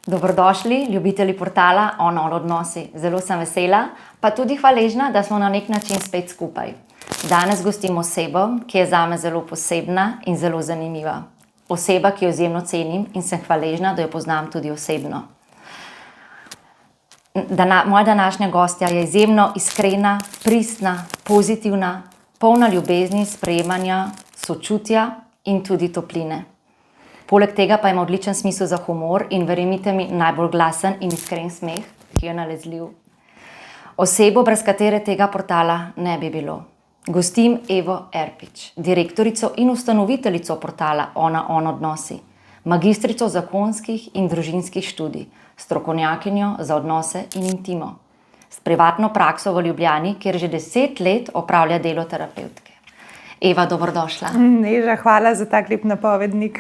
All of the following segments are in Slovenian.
Dobrodošli, ljubitelji portala On odnosi. Zelo sem vesela, pa tudi hvaležna, da smo na nek način spet skupaj. Danes gostim osebo, ki je zame zelo posebna in zelo zanimiva. Oseba, ki jo izjemno cenim in sem hvaležna, da jo poznam tudi osebno. Moja današnja gostja je izjemno iskrena, pristna, pozitivna, polna ljubezni, sprejemanja, sočutja in tudi topline. Poleg tega pa ima odličen smisel za humor in verjemite mi, najbolj glasen in iskren smeh, ki je nalezljiv. Osebo, brez katere tega portala ne bi bilo. Gostim Evo Erpič, direktorico in ustanoviteljico portala On odnosi, magistrico zakonskih in družinskih študij, strokovnjakinjo za odnose in intimo, s privatno prakso v Ljubljani, kjer že 10 let opravlja delo terapevtke. Eva, dobrodošla. Neža, hvala za tak lep napovednik.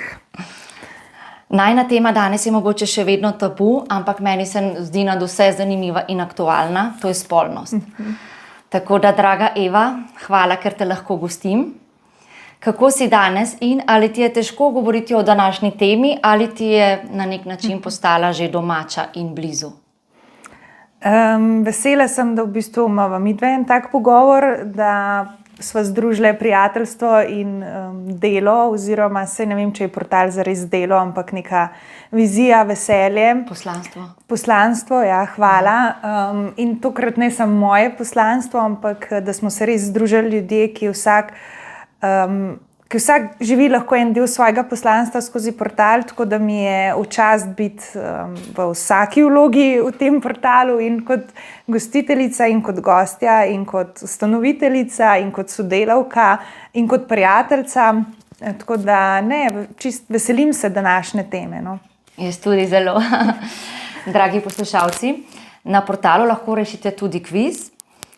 Najina tema danes je mogoče še vedno tabu, ampak meni se zdi nadvse zanimiva in aktualna, to je spolnost. Tako da, draga Eva, hvala, ker te lahko gostim. Kako si danes in ali ti je težko govoriti o današnji temi ali ti je na nek način postala že domača in blizu? Vesela sem, da v bistvu imava midve en tak pogovor, da sva združile prijateljstvo in delo, oziroma se ne vem, če je portal zares delo, ampak neka vizija, veselje. Poslanstvo. Poslanstvo, ja, hvala. In tokrat ne samo moje poslanstvo, ampak da smo se res združili ljudje, ki vsak živi lahko en del svojega poslanstva skozi portal, tako da mi je v čast biti v vsaki vlogi v tem portalu in kot gostiteljica in kot gostja in kot ustanoviteljica in kot sodelavka in kot prijateljica. Tako da čist veselim se današnje teme. No. Jaz tudi zelo. Dragi poslušalci, na portalu lahko rešite tudi kviz,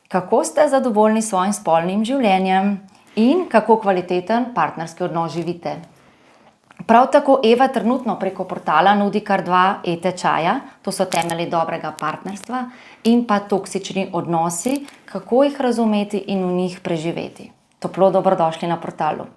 kako ste zadovoljni s svojim spolnim življenjem in kako kvaliteten partnerski odnos živite. Prav tako Eva trenutno preko portala nudi kar 2 e-tečaja, to so temelji dobrega partnerstva in pa toksični odnosi, kako jih razumeti in v njih preživeti. Toplo dobrodošli na portalu.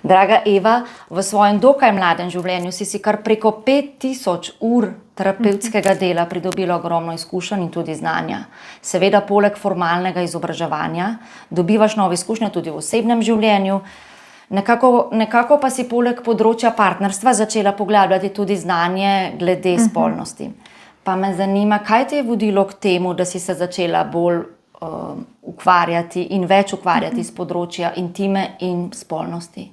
Draga Eva, v svojem dokaj mladem življenju si kar preko 5000 ur terapevtskega dela pridobila ogromno izkušenj in tudi znanja. Seveda, poleg formalnega izobraževanja, dobivaš nove izkušnje tudi v osebnem življenju. Nekako pa si poleg področja partnerstva začela poglabljati tudi znanje glede spolnosti. Pa me zanima, kaj te je vodilo k temu, da si se začela bolj ukvarjati in več ukvarjati s področja intime in spolnosti?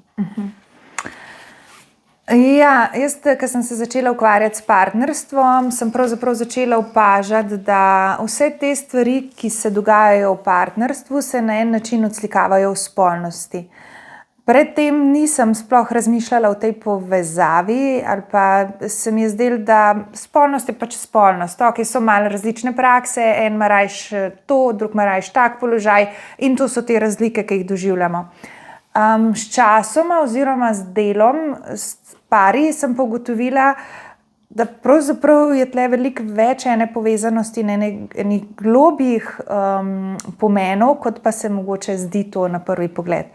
Ja, jaz, ko sem se začela ukvarjati s partnerstvom, sem pravzaprav začela opažati, da vse te stvari, ki se dogajajo v partnerstvu, se na en način odslikavajo v spolnosti. Predtem nisem sploh razmišljala o tej povezavi, ali pa se mi je zdelo, da spolnost je pač spolnost. Ok, so malo različne prakse, en ima rajš to, drug ima rajš tak položaj in to so te razlike, ki jih doživljamo. S časoma oziroma z delom, s pari sem pa ugotovila, da pravzaprav je tle veliko več ene povezanosti in enih globjih pomenov, kot pa se mogoče zdi to na prvi pogled.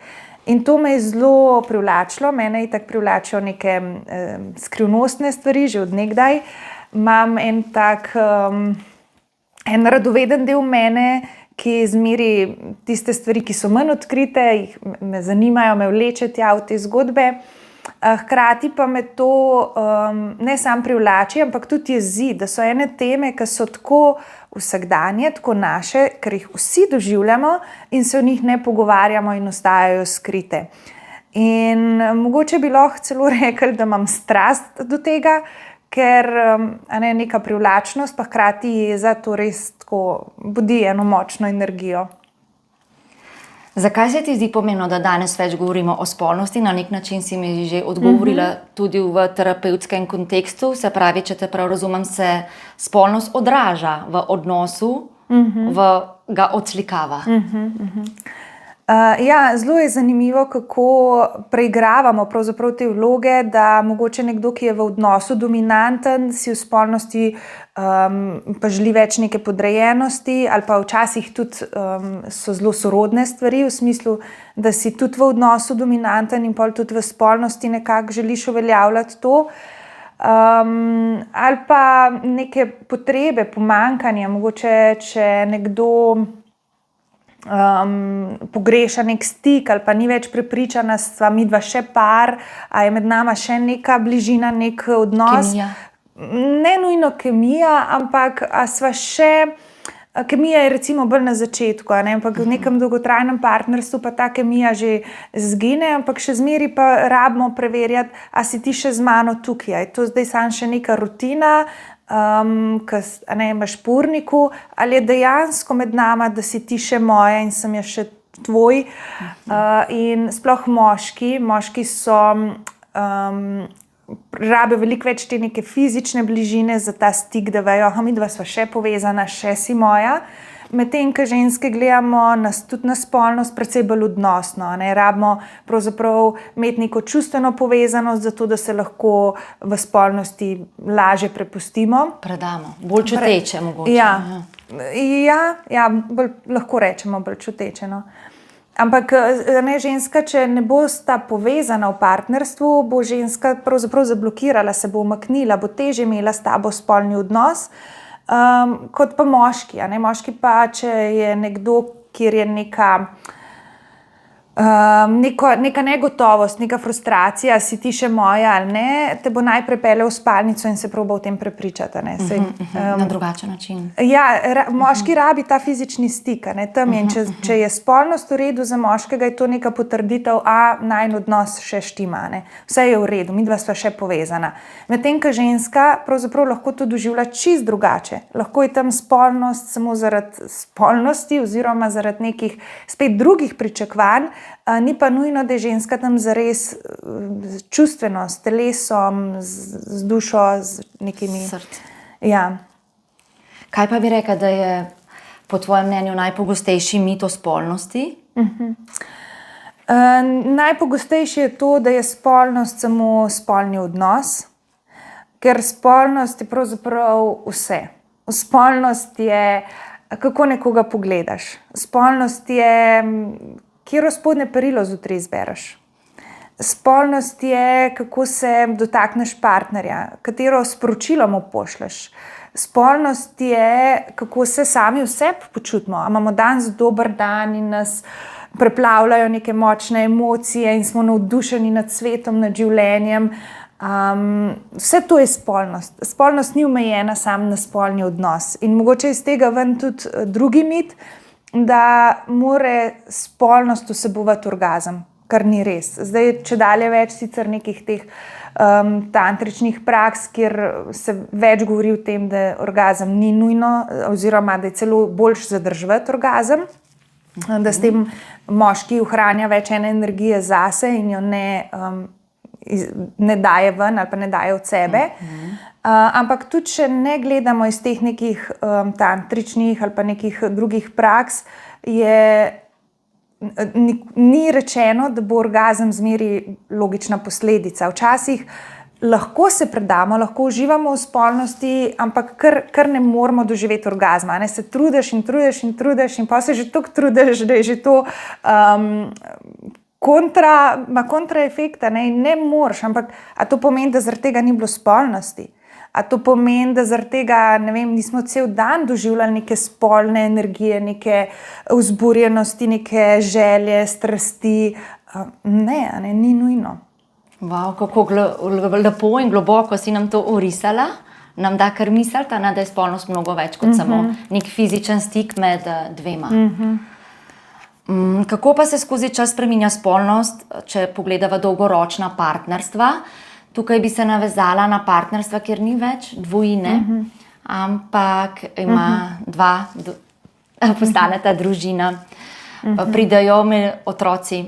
In to me je zelo privlačilo, mene itak privlačijo neke skrivnostne stvari, že od nekdaj. Imam en tak, en radoveden del mene, ki zmeri tiste stvari, ki so manj odkrite, me zanimajo, me vleče tja v te zgodbe. Hkrati pa me to ne samo privlači, ampak tudi jezi, da so ene teme, ki so tako vsakdanje, tako naše, ker jih vsi doživljamo in se o njih ne pogovarjamo in ostajajo skrite. In mogoče bi lahko celo rekli, da imam strast do tega, ker neka privlačnost, pa hkrati jeza to res tako budi eno močno energijo. Zakaj se ti zdi pomembno, da danes več govorimo o spolnosti? Na nek način si mi že odgovorila tudi v terapevtskem kontekstu. Se pravi, če te prav razumem, se spolnost odraža v odnosu, ga odslikava. Ja, zelo je zanimivo, kako preigravamo pravzaprav te vloge, da mogoče nekdo, ki je v odnosu dominanten, si v spolnosti pa želi več neke podrejenosti, ali pa včasih tudi so zelo sorodne stvari, v smislu, da si tudi v odnosu dominanten in pol tudi v spolnosti nekako želiš uveljavljati to. Ali pa neke potrebe, pomanjkanja, mogoče če nekdo pogreša nek stik ali pa ni več prepričana, sva midva še par, a je med nama še neka bližina, nek odnos. Kemija. Ne nujno kemija, ampak a sva še, kemija je recimo bolj na začetku, a ne, ampak v nekem dolgotrajnem partnerstvu pa ta kemija že zgine, ampak še zmeraj pa rabimo preverjati, a si ti še z mano tukaj, a je to zdaj samo še neka rutina, a ne, imaš po urniku, ali je dejansko med nama, da si ti še moja in sem jaz še tvoj. In sploh moški so rabijo veliko več te neke fizične bližine za ta stik, da vejo, midva sva še povezana, še si moja. Medtem ko ženske gledamo tudi na spolnost precej bolj odnosno, ne, rabimo pravzaprav imeti neko čustveno povezanost, zato da se lahko v spolnosti lažje prepustimo. Predamo, bolj čuteče mogoče. Ja, lahko rečemo bolj čuteče, no. Ampak ne, ženska, če ne bosta povezana v partnerstvu, bo ženska pravzaprav zablokirala, se bo umaknila, bo težje imela s tabo spolni odnos, kot pa moški. A ne? Moški pa, če je nekdo, kjer je neka negotovost, neka frustracija, si ti še moja ali ne, te bo najprej peljal v spalnico in se proba o tem prepričati. A ne? Na drugačen način. Ja, moški rabi ta fizični stik, a ne, tam je. In če je spolnost v redu za moškega, je to neka potrditev, najin odnos še štima, ne. Vse je v redu, midva sva še povezana. Medtem ko ženska pravzaprav lahko to doživlja čisto drugače. Lahko je tam spolnost samo zaradi spolnosti oziroma zaradi nekih spet drugih pričakovanj, ni pa nujno, da je ženska tam zares čustveno, s telesom, z dušo, z nekimi... Srce. Ja. Kaj pa bi rekla, da je po tvojem mnenju najpogostejši mit o spolnosti? Najpogostejši je to, da je spolnost samo spolni odnos, ker spolnost je pravzaprav vse. Spolnost je, kako nekoga pogledaš. Spolnost je, katero spodnje perilo zjutraj izbereš. Spolnost je, kako se dotakneš partnerja, katero sporočilo mu pošlješ. Spolnost je, kako se sami v sebi počutimo. A imamo danes dober dan in nas preplavljajo neke močne emocije in smo navdušeni nad svetom, nad življenjem. Vse to je spolnost. Spolnost ni omejena samo na spolni odnos. In mogoče iz tega ven tudi drugi mit, da more spolnost vsebovati orgazem, kar ni res. Zdaj, če dalje več sicer nekih teh tantričnih praks, kjer se več govori o tem, da orgazem ni nujno, oziroma da je celo boljše zadrževati orgazem, da s tem moški ohranja več ene energije zase in jo ne daje ven ali pa ne daje od sebe. Ampak tudi, če ne gledamo iz teh nekih tantričnih ali pa nekih drugih praks, ni rečeno, da bo orgazem zmeraj logična posledica. Včasih lahko se predamo, lahko uživamo v spolnosti, ampak kar ne moramo doživeti orgazma. Ne? Se trudiš in pa se že toliko trudiš, da je že to kontraefekt, ne moreš. Ampak a to pomeni, da zaradi tega ni bilo spolnosti? A to pomeni, da zaradi tega, ne vem, nismo cel dan doživljali neke spolne energije, neke vzburjenosti, neke želje, strasti? Ne, ni nujno. Wow, kako lepo in globoko si nam to orisala. Nam da kar misliti, da je spolnost mnogo več kot samo nek fizičen stik med dvema. Kako pa se skozi čas spreminja spolnost, če pogledava dolgoročna partnerstva? Tukaj bi se navezala na partnerstva, kjer ni več dvojine, ampak ima postaneta družina, pridejo otroci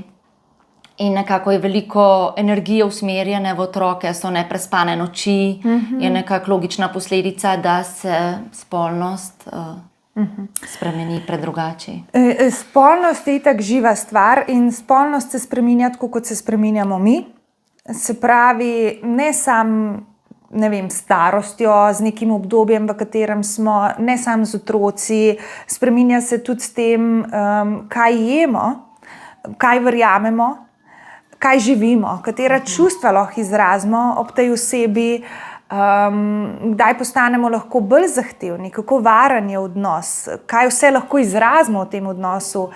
in nekako je veliko energije usmerjene v otroke, so neprespane noči, je nekako logična posledica, da se spolnost spremeni, predrugači? Spolnost je itak živa stvar in spolnost se spreminja tako, kot se spreminjamo mi. Se pravi, ne samo starostjo, z nekim obdobjem, v katerem smo, ne samo z otroci, spreminja se tudi s tem, kaj jemo, kaj verjamemo, kaj živimo, katera čustva lahko izrazimo ob tej osebi, kdaj postanemo lahko bolj zahtevni, kako varen je odnos, kaj vse lahko izrazimo v tem odnosu,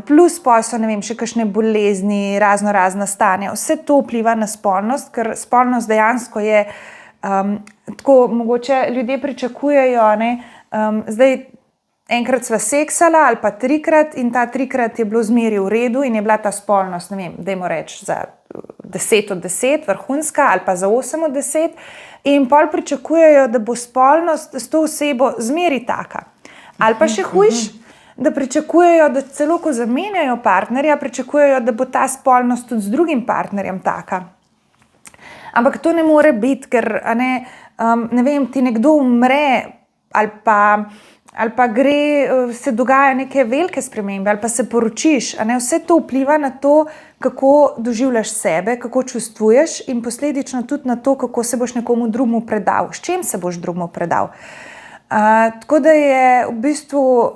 plus pa so še kakšne bolezni, razna stanja. Vse to vpliva na spolnost, ker spolnost dejansko je tako, mogoče ljudje pričakujejo, zdaj enkrat sva seksala ali pa 3-krat in ta 3-krat je bilo zmeraj v redu in je bila ta spolnost, dajmo reči, za 10 od 10 vrhunska ali pa za 8 od 10 in pol pričakujejo, da bo spolnost s to osebo zmeraj taka. Ali pa še hujš, da pričakujejo, da celo ko zamenjajo partnerja, pričakujejo, da bo ta spolnost tudi z drugim partnerjem taka. Ampak to ne more biti, ker ti nekdo umre ali pa se dogaja neke velike spremembe, ali pa se poročiš. Vse to vpliva na to, kako doživljaš sebe, kako čustvuješ in posledično tudi na to, kako se boš nekomu drugemu predal, s čim se boš drugemu predal. Tako da je v bistvu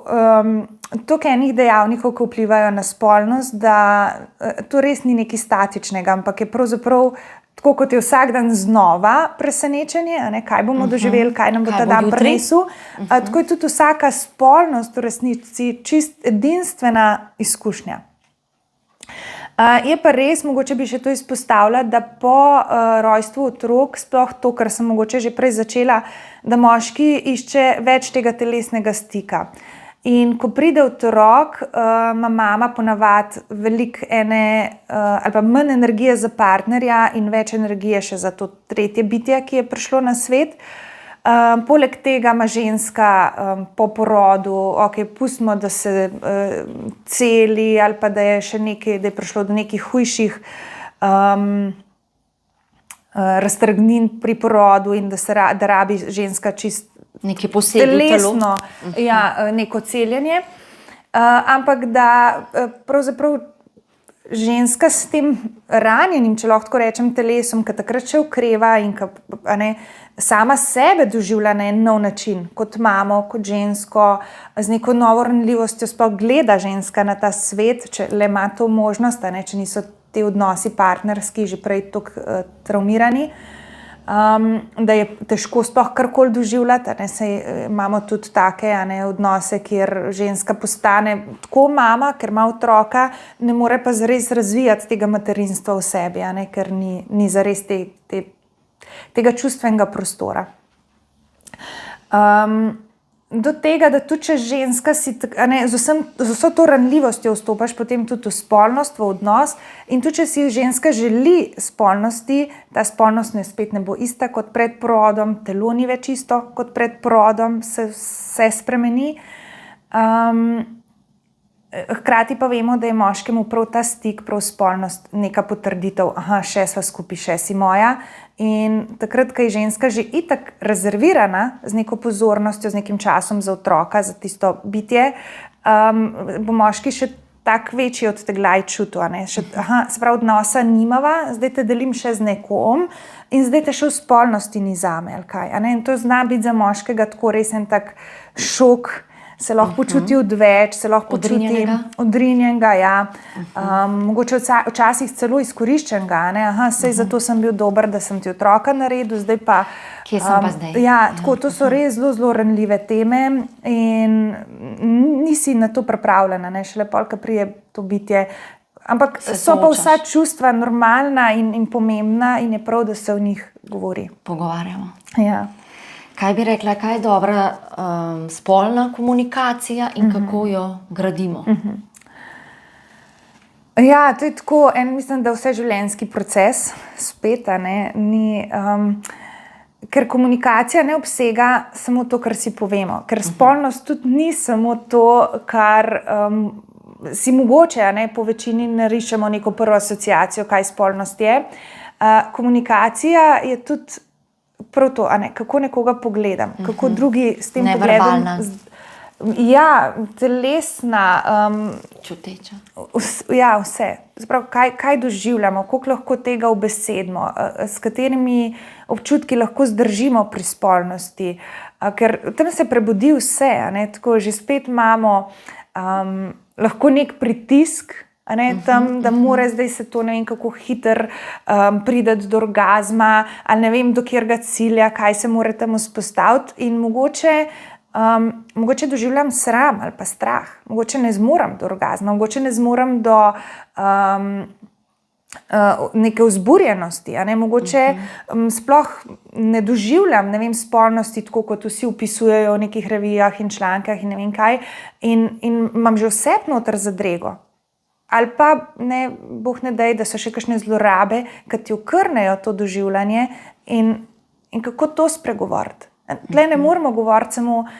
toliko enih dejavnikov, ki vplivajo na spolnost, da to res ni nekaj statičnega, ampak je pravzaprav tako, kot je vsak dan znova presenečenje, kaj bomo doživeli, kaj nam bo ta dan prinesel. Tako je tudi vsaka spolnost v resnici čist edinstvena izkušnja. Je pa res, mogoče bi še to izpostavila, da po rojstvu otrok, sploh to, kar sem mogoče že prej začela, da moški išče več tega telesnega stika. In ko pride otrok, ima mama ponavadi veliko ali pa manj energije za partnerja in več energije še za to tretje bitje, ki je prišlo na svet. Poleg tega ima ženska po porodu, pustimo, da se celi ali pa da je še nekaj, da je prišlo do nekih hujših raztrgnin pri porodu in da rabi ženska čist nekaj posebej telesno, neko celjenje, ampak da pravzaprav ženska s tem ranjenim, če lahko tako rečem, telesom, ki takrat še okreva in ki sama sebe doživlja na en nov način, kot mamo, kot žensko, z neko novo ranljivostjo sploh gleda ženska na ta svet, če le ima to možnost, če niso ti odnosi partnerski že prej tako traumirani. Da je težko sploh karkoli doživljati, saj imamo tudi take odnose, kjer ženska postane tako mama, ker ima otroka, ne more pa zares razvijati tega materinstva v sebi, ker ni zares tega čustvenega prostora. Do tega, da tudi če ženska si, z vso to ranljivostjo vstopaš potem tudi v spolnost, v odnos in tudi če si ženska želi spolnosti, ta spolnost spet ne bo ista kot pred porodom, telo ni več isto kot pred porodom, se spremeni. Hkrati pa vemo, da je moškemu prav ta stik, prav spolnost neka potrditev, še sva skupaj, še si moja. In takrat, ko je ženska že itak rezervirana z neko pozornostjo, z nekim časom za otroka, za tisto bitje, bo moški še tak večji odteglaj čutil. Se pravi, odnosa nimava, zdaj te delim še z nekom in zdaj te še v spolnosti ni zame. In to zna biti za moškega tako res en tak šok, se lahko počuti odveč, se lahko počuti odrinjenega, mogoče včasih celo izkoriščenega, saj zato sem bil dober, da sem ti otroka naredil, zdaj pa... Kje sem pa zdaj? Tako, to so res zelo ranljive teme in nisi na to pripravljena, šele pol, ko prije to bitje. Ampak so pa vsa čustva normalna in pomembna in je prav, da se o njih govori. Pogovarjamo. Ja. Kaj bi rekla, kaj je dobra spolna komunikacija in kako jo gradimo? Ja, to je tako, mislim, da vseživljenjski proces, spet, ker komunikacija ne obsega samo to, kar si povemo, ker spolnost tudi ni samo to, kar si mogoče, po večini narišemo neko prvo asociacijo, kaj spolnost je. Komunikacija je tudi prav to, kako nekoga pogledam, kako drugi s tem pogledom Ja, telesna, Čuteča. ja, vse. Sprav, kaj doživljamo, koliko lahko tega ubesedimo, s katerimi občutki lahko zdržimo pri spolnosti. Ker tam se prebudi vse, tako že spet imamo lahko nek pritisk, tam, da mora zdaj se to ne vem kako hiter prideti do orgazma, ali ne vem do kjerga cilja, kaj se mora tam vzpostaviti in mogoče doživljam sram ali pa strah, mogoče ne zmorem do orgazma, mogoče ne zmorem do neke vzburjenosti, mogoče sploh ne doživljam, ne vem, spolnosti tako, kot vsi opisujejo v nekih revijah in člankah in ne vem kaj in imam že vse noter zadrego. Ali pa, Bog ne daj, da so še kakšne zlorabe, ki ti okrnejo to doživljanje in kako to spregovoriti. Tle ne moramo govoriti samo,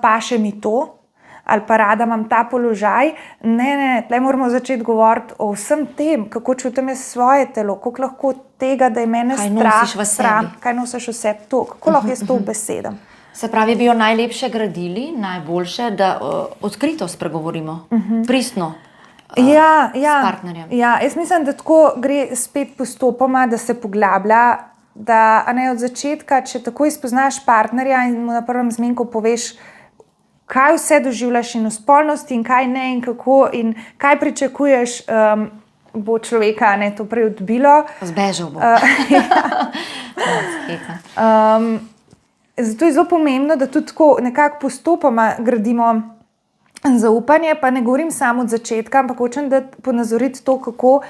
paše mi to, ali pa rada imam ta položaj. Ne, tle moramo začeti govoriti o vsem tem, kako čutim jaz svoje telo, koliko lahko tega, da je mene strah, kaj nosiš v sebi, to, kako lahko jaz to ubesedam. Se pravi, bi jo najlepše gradili, najboljše, da odkrito spregovorimo, pristno. S partnerjem. Ja, jaz mislim, da tako gre spet postopoma, da se poglablja, da od začetka, če takoj spoznaš partnerja in mu na prvem zmenku poveš, kaj vse doživljaš in v spolnosti in kaj ne in kako in kaj pričakuješ, bo človeka to prej odbilo. Zbežal bo. Zato je zelo pomembno, da tudi tako nekako postopoma gradimo zaupanje, pa ne govorim samo od začetka, ampak hočem da ponazoriti to, kako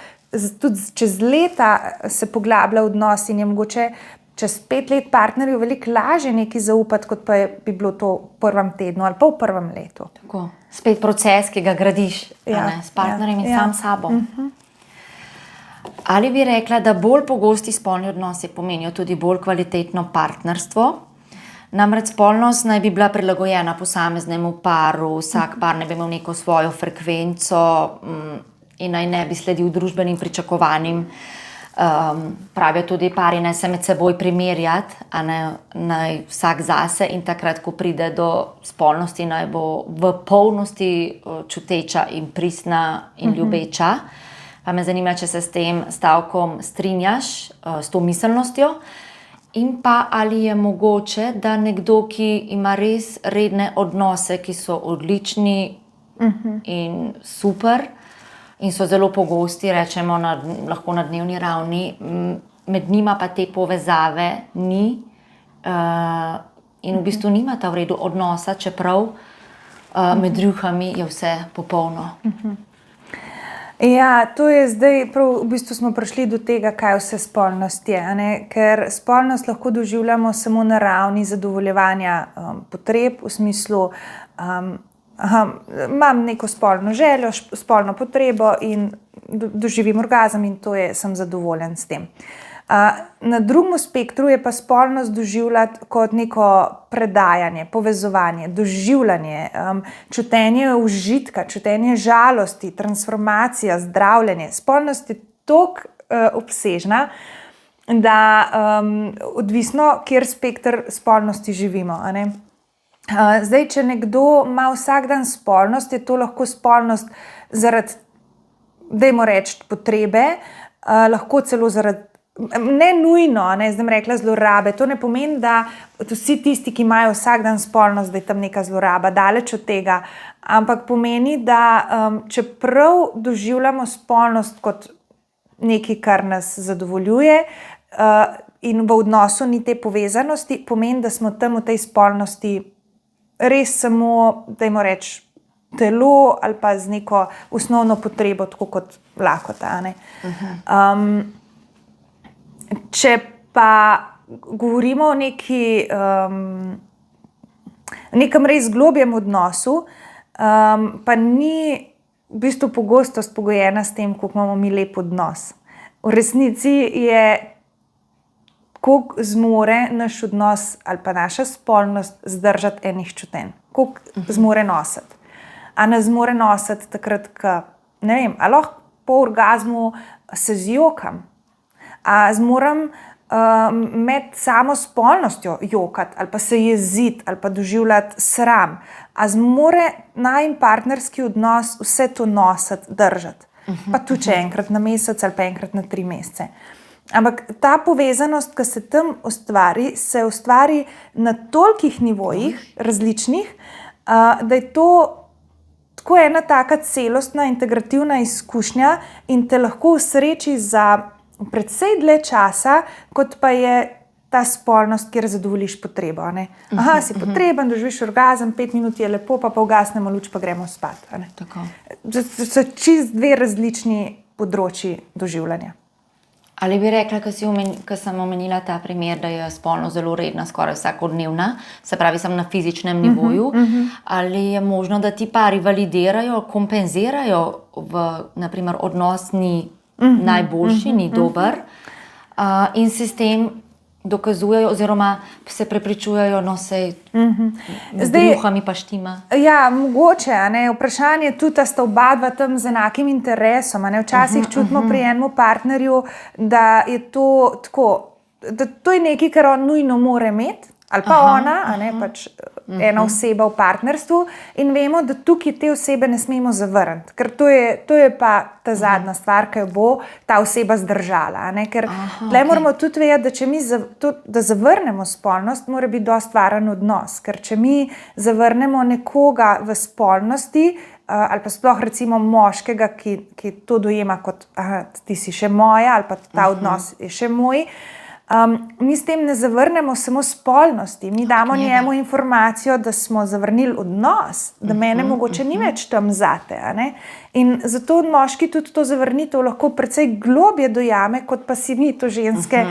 tudi čez leta se poglablja odnos in je mogoče čez 5 let partnerju veliko lažje nekaj zaupati, kot pa bi bilo to v prvem tednu ali pa v prvem letu. Tako. Spet proces, ki ga gradiš s partnerjem in sam sabo. Ali bi rekla, da bolj pogosti spolni odnosi pomenijo tudi bolj kvalitetno partnerstvo? Namreč spolnost naj bi bila prilagojena posameznemu paru, vsak par naj bi imel neko svojo frekvenco in naj ne bi sledil družbenim pričakovanjem. Pravijo tudi pari naj se med seboj primerjati, a naj vsak zase in takrat, ko pride do spolnosti, naj bo v polnosti čuteča in pristna in ljubeča. Pa me zanima, če se s tem stavkom strinjaš, s to miselnostjo. In pa ali je mogoče, da nekdo, ki ima res redne odnose, ki so odlični in super in so zelo pogosti, rečemo lahko na dnevni ravni, med njima pa te povezave ni in v bistvu nimata v redu odnosa, čeprav med rjuhami je vse popolno. Ja, to je zdaj, prav v bistvu smo prišli do tega, kaj vse spolnost je, ker spolnost lahko doživljamo samo na ravni zadovoljevanja potreb, v smislu, imam neko spolno željo, spolno potrebo in doživim orgazem in sem zadovoljen s tem. Na drugem spektru je pa spolnost doživljati kot neko predajanje, povezovanje, doživljanje, čutenje užitka, čutenje žalosti, transformacija, zdravljenje. Spolnost je toliko obsežna, da odvisno, kjer spekter spolnosti živimo. Zdaj, če nekdo ima vsak dan spolnost, je to lahko spolnost zaradi, dajmo reči, potrebe, lahko celo zaradi ne nujno, zdaj bom rekla zlorabe, to ne pomeni, da vsi tisti, ki imajo vsak dan spolnost, da je tam neka zloraba, daleč od tega, ampak pomeni, da čeprav doživljamo spolnost kot nekaj, kar nas zadovoljuje in v odnosu ni te povezanosti, pomeni, da smo tam v tej spolnosti res samo, dajmo reči, telo ali pa z neko osnovno potrebo, tako kot lakota. Če pa govorimo o nekem res globjem odnosu, pa ni v bistvu pogostost pogojena s tem, koliko imamo mi lep odnos. V resnici je, koliko zmore naš odnos ali pa naša spolnost zdržati enih čutenj, koliko zmore nositi. A ne zmore nositi takrat, ko, ne vem, a lahko po orgazmu se zjokam, a zmorem med samo spolnostjo jokati ali pa se jeziti ali pa doživljati sram, a zmore najin partnerski odnos vse to nositi, držati. Pa tudi če enkrat na mesec ali pa enkrat na 3 mesece. Ampak ta povezanost, ki se tam ustvari, se ustvari na tolikih nivojih različnih, da je to tako ena taka celostna, integrativna izkušnja in te lahko usreči za precej dlje časa, kot pa je ta spolnost, kjer zadovoljiš potrebo. Aha, si potreben, doživiš orgazem, 5 minut je lepo, pa ugasnemo luč, pa gremo spat. So čist 2 različni področji doživljanja. Ali bi rekla, ko sem omenila ta primer, da je spolnost zelo redna, skoraj vsakodnevna, se pravi, sem na fizičnem nivoju, ali je možno, da ti pari validirajo, kompenzirajo, naprimer, odnos ni najboljši, ni dober, in si s tem dokazujejo oziroma se prepričujejo, no sej z duhami pa štima. Ja, mogoče, vprašanje je tudi, da sta oba tam z enakim interesom. Včasih čutimo pri enem partnerju, da je to tako, da to je nekaj, kar on nujno mora imeti, ali pa ona, pač ena oseba v partnerstvu, in vemo, da tukaj te osebe ne smemo zavrniti, ker to je pa ta zadnja stvar, ki jo bo ta oseba zdržala. Ker tle moramo tudi vedeti, da če mi da zavrnemo spolnost, mora biti dosti varen odnos, ker če mi zavrnemo nekoga v spolnosti, ali pa sploh recimo moškega, ki to dojema kot ti si še moja, ali pa ta odnos je še moj, mi s tem ne zavrnemo samo spolnosti, mi damo njemu informacijo, da smo zavrnili odnos, da mene mogoče ni več tam zate. In zato moški tudi to zavrnitev lahko precej globje dojame, kot pa si mi to ženske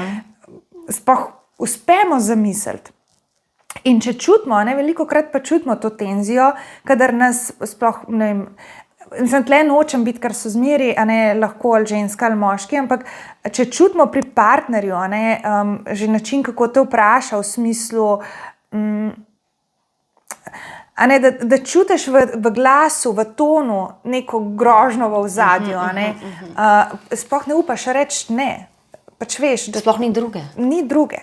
sploh uspemo zamisliti. In če čutimo, velikokrat pa čutimo to tenzijo, kadar nas sploh, ne vem, mislim, tle nočem biti, ker so zmeri, lahko ali ženska ali moški, ampak če čutimo pri partnerju, že način, kako te vpraša v smislu, da čutiš v glasu, v tonu neko grožnjo v ozadju, sploh ne upaš reči ne. Pač veš, da sploh ni druge. Ni druge.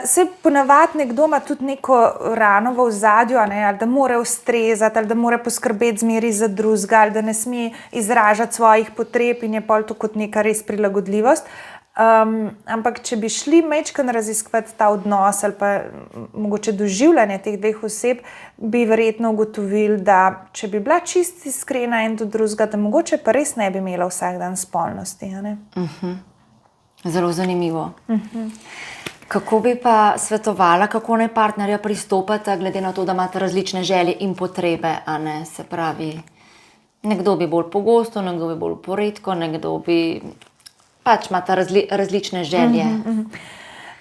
Se ponavadi nekdo ima tudi neko rano v ozadju, ali da mora ustrezati, ali da mora poskrbeti zmeri za drugega, ali da ne sme izražati svojih potreb in je pol to kot neka res prilagodljivost. Ampak če bi šli majčkeno raziskovati ta odnos ali pa mogoče doživljanje teh 2 oseb, bi verjetno ugotovili, da če bi bila čisto iskrena en do drugega, da mogoče pa res ne bi imela vsak dan spolnosti. Zelo zanimivo. Kako bi pa svetovala, kako naj partnerja pristopata, glede na to, da imate različne želje in potrebe, se pravi, nekdo bi bolj pogosto, nekdo bi bolj poredko, nekdo bi pač imate različne želje.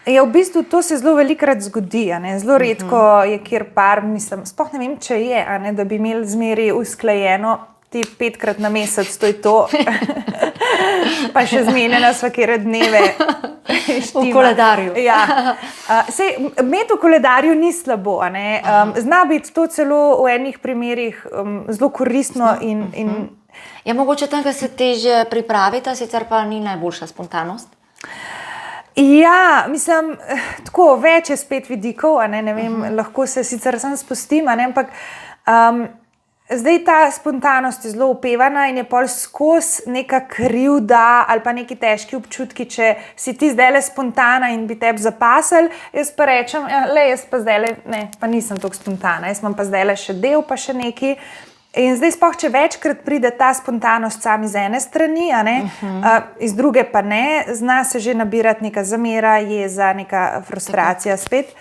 Ja, v bistvu to se zelo velikokrat zgodi, zelo redko je kjer par, mislim, sploh ne vem, če je, da bi imeli zmeri usklajeno, ti 5-krat na mesec, to je to. Pa še zmenjena sva kere dneve. V koledarju. Ja. Imeti v koledarju ni slabo. Zna biti to celo v enih primerih zelo koristno. Ja, mogoče tam, ko se težje pripravita, sicer pa ni najboljša spontanost? Ja, mislim, tako, več je spet vidikov, ne vem, lahko se sicer sam spustim, ampak zdaj ta spontanost je zelo opevana in je pol skozi neka krivda ali pa neki težki občutki, če si ti zdajle spontana in bi tebi zapasel, jaz pa rečem, jaz pa zdajle, ne, pa nisem toliko spontana, jaz imam pa zdajle še del, pa še neki. In zdaj sploh, če večkrat pride ta spontanost sam iz ene strani, iz druge pa ne, zna se že nabirati neka zamera, jeza, neka frustracija spet.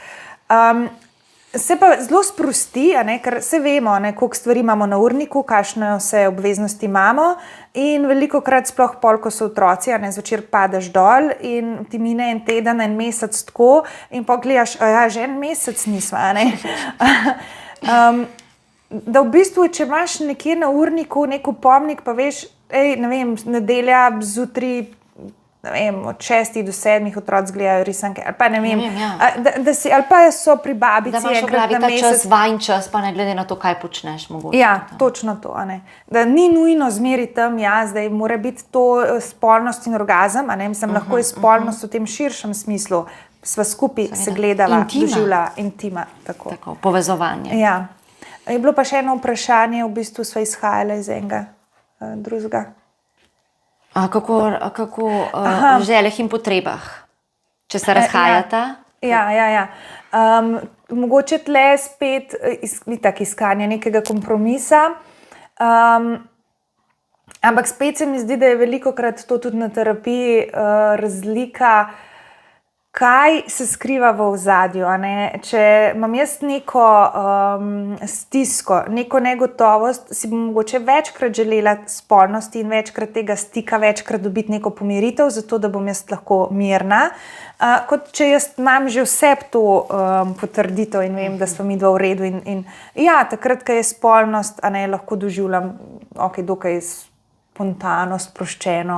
Se pa zelo sprosti, ker se vemo, koliko stvari imamo na urniku, kakšne vse obveznosti imamo in velikokrat sploh pol, ko so otroci, zvečer padeš dol in ti mine en teden, en mesec tako in pogledaš, že en mesec nisva, da v bistvu, če imaš nekje na urniku nek opomnik, pa veš, ne vem, nedelja zjutraj ne vem, od 6 do 7 otroci gledajo risanke, ali pa ne vem, ali pa so pri babici da imaš v enkrat glavi na ta čas, mesec. vajin čas, pa ne glede na to, kaj počneš mogoče. Ja, točno to. A ne. Da ni nujno zmeri tam, zdaj mora biti to spolnost in orgazem, a ne, mislim, lahko je spolnost v tem širšem smislu, sva skupaj se gledava, doživljava intima. Tako, povezovanje. Ja. Je bilo pa še eno vprašanje, v bistvu sva izhajala iz enega drugega. Kako v željah in potrebah, če se razhajata? Ja. Mogoče tle spet iskanje nekega kompromisa, ampak spet se mi zdi, da je velikokrat to tudi na terapiji razlika, kaj se skriva v ozadju. Če imam jaz neko stisko, neko negotovost, si bom mogoče večkrat želela spolnosti in večkrat tega stika, večkrat dobiti neko pomiritev, zato da bom jaz lahko mirna. Kot če jaz imam že vse to potrditev in vem, da smo mi dva v redu. In takrat, ko je spolnost, lahko doživljam dokaj spontano, sproščeno.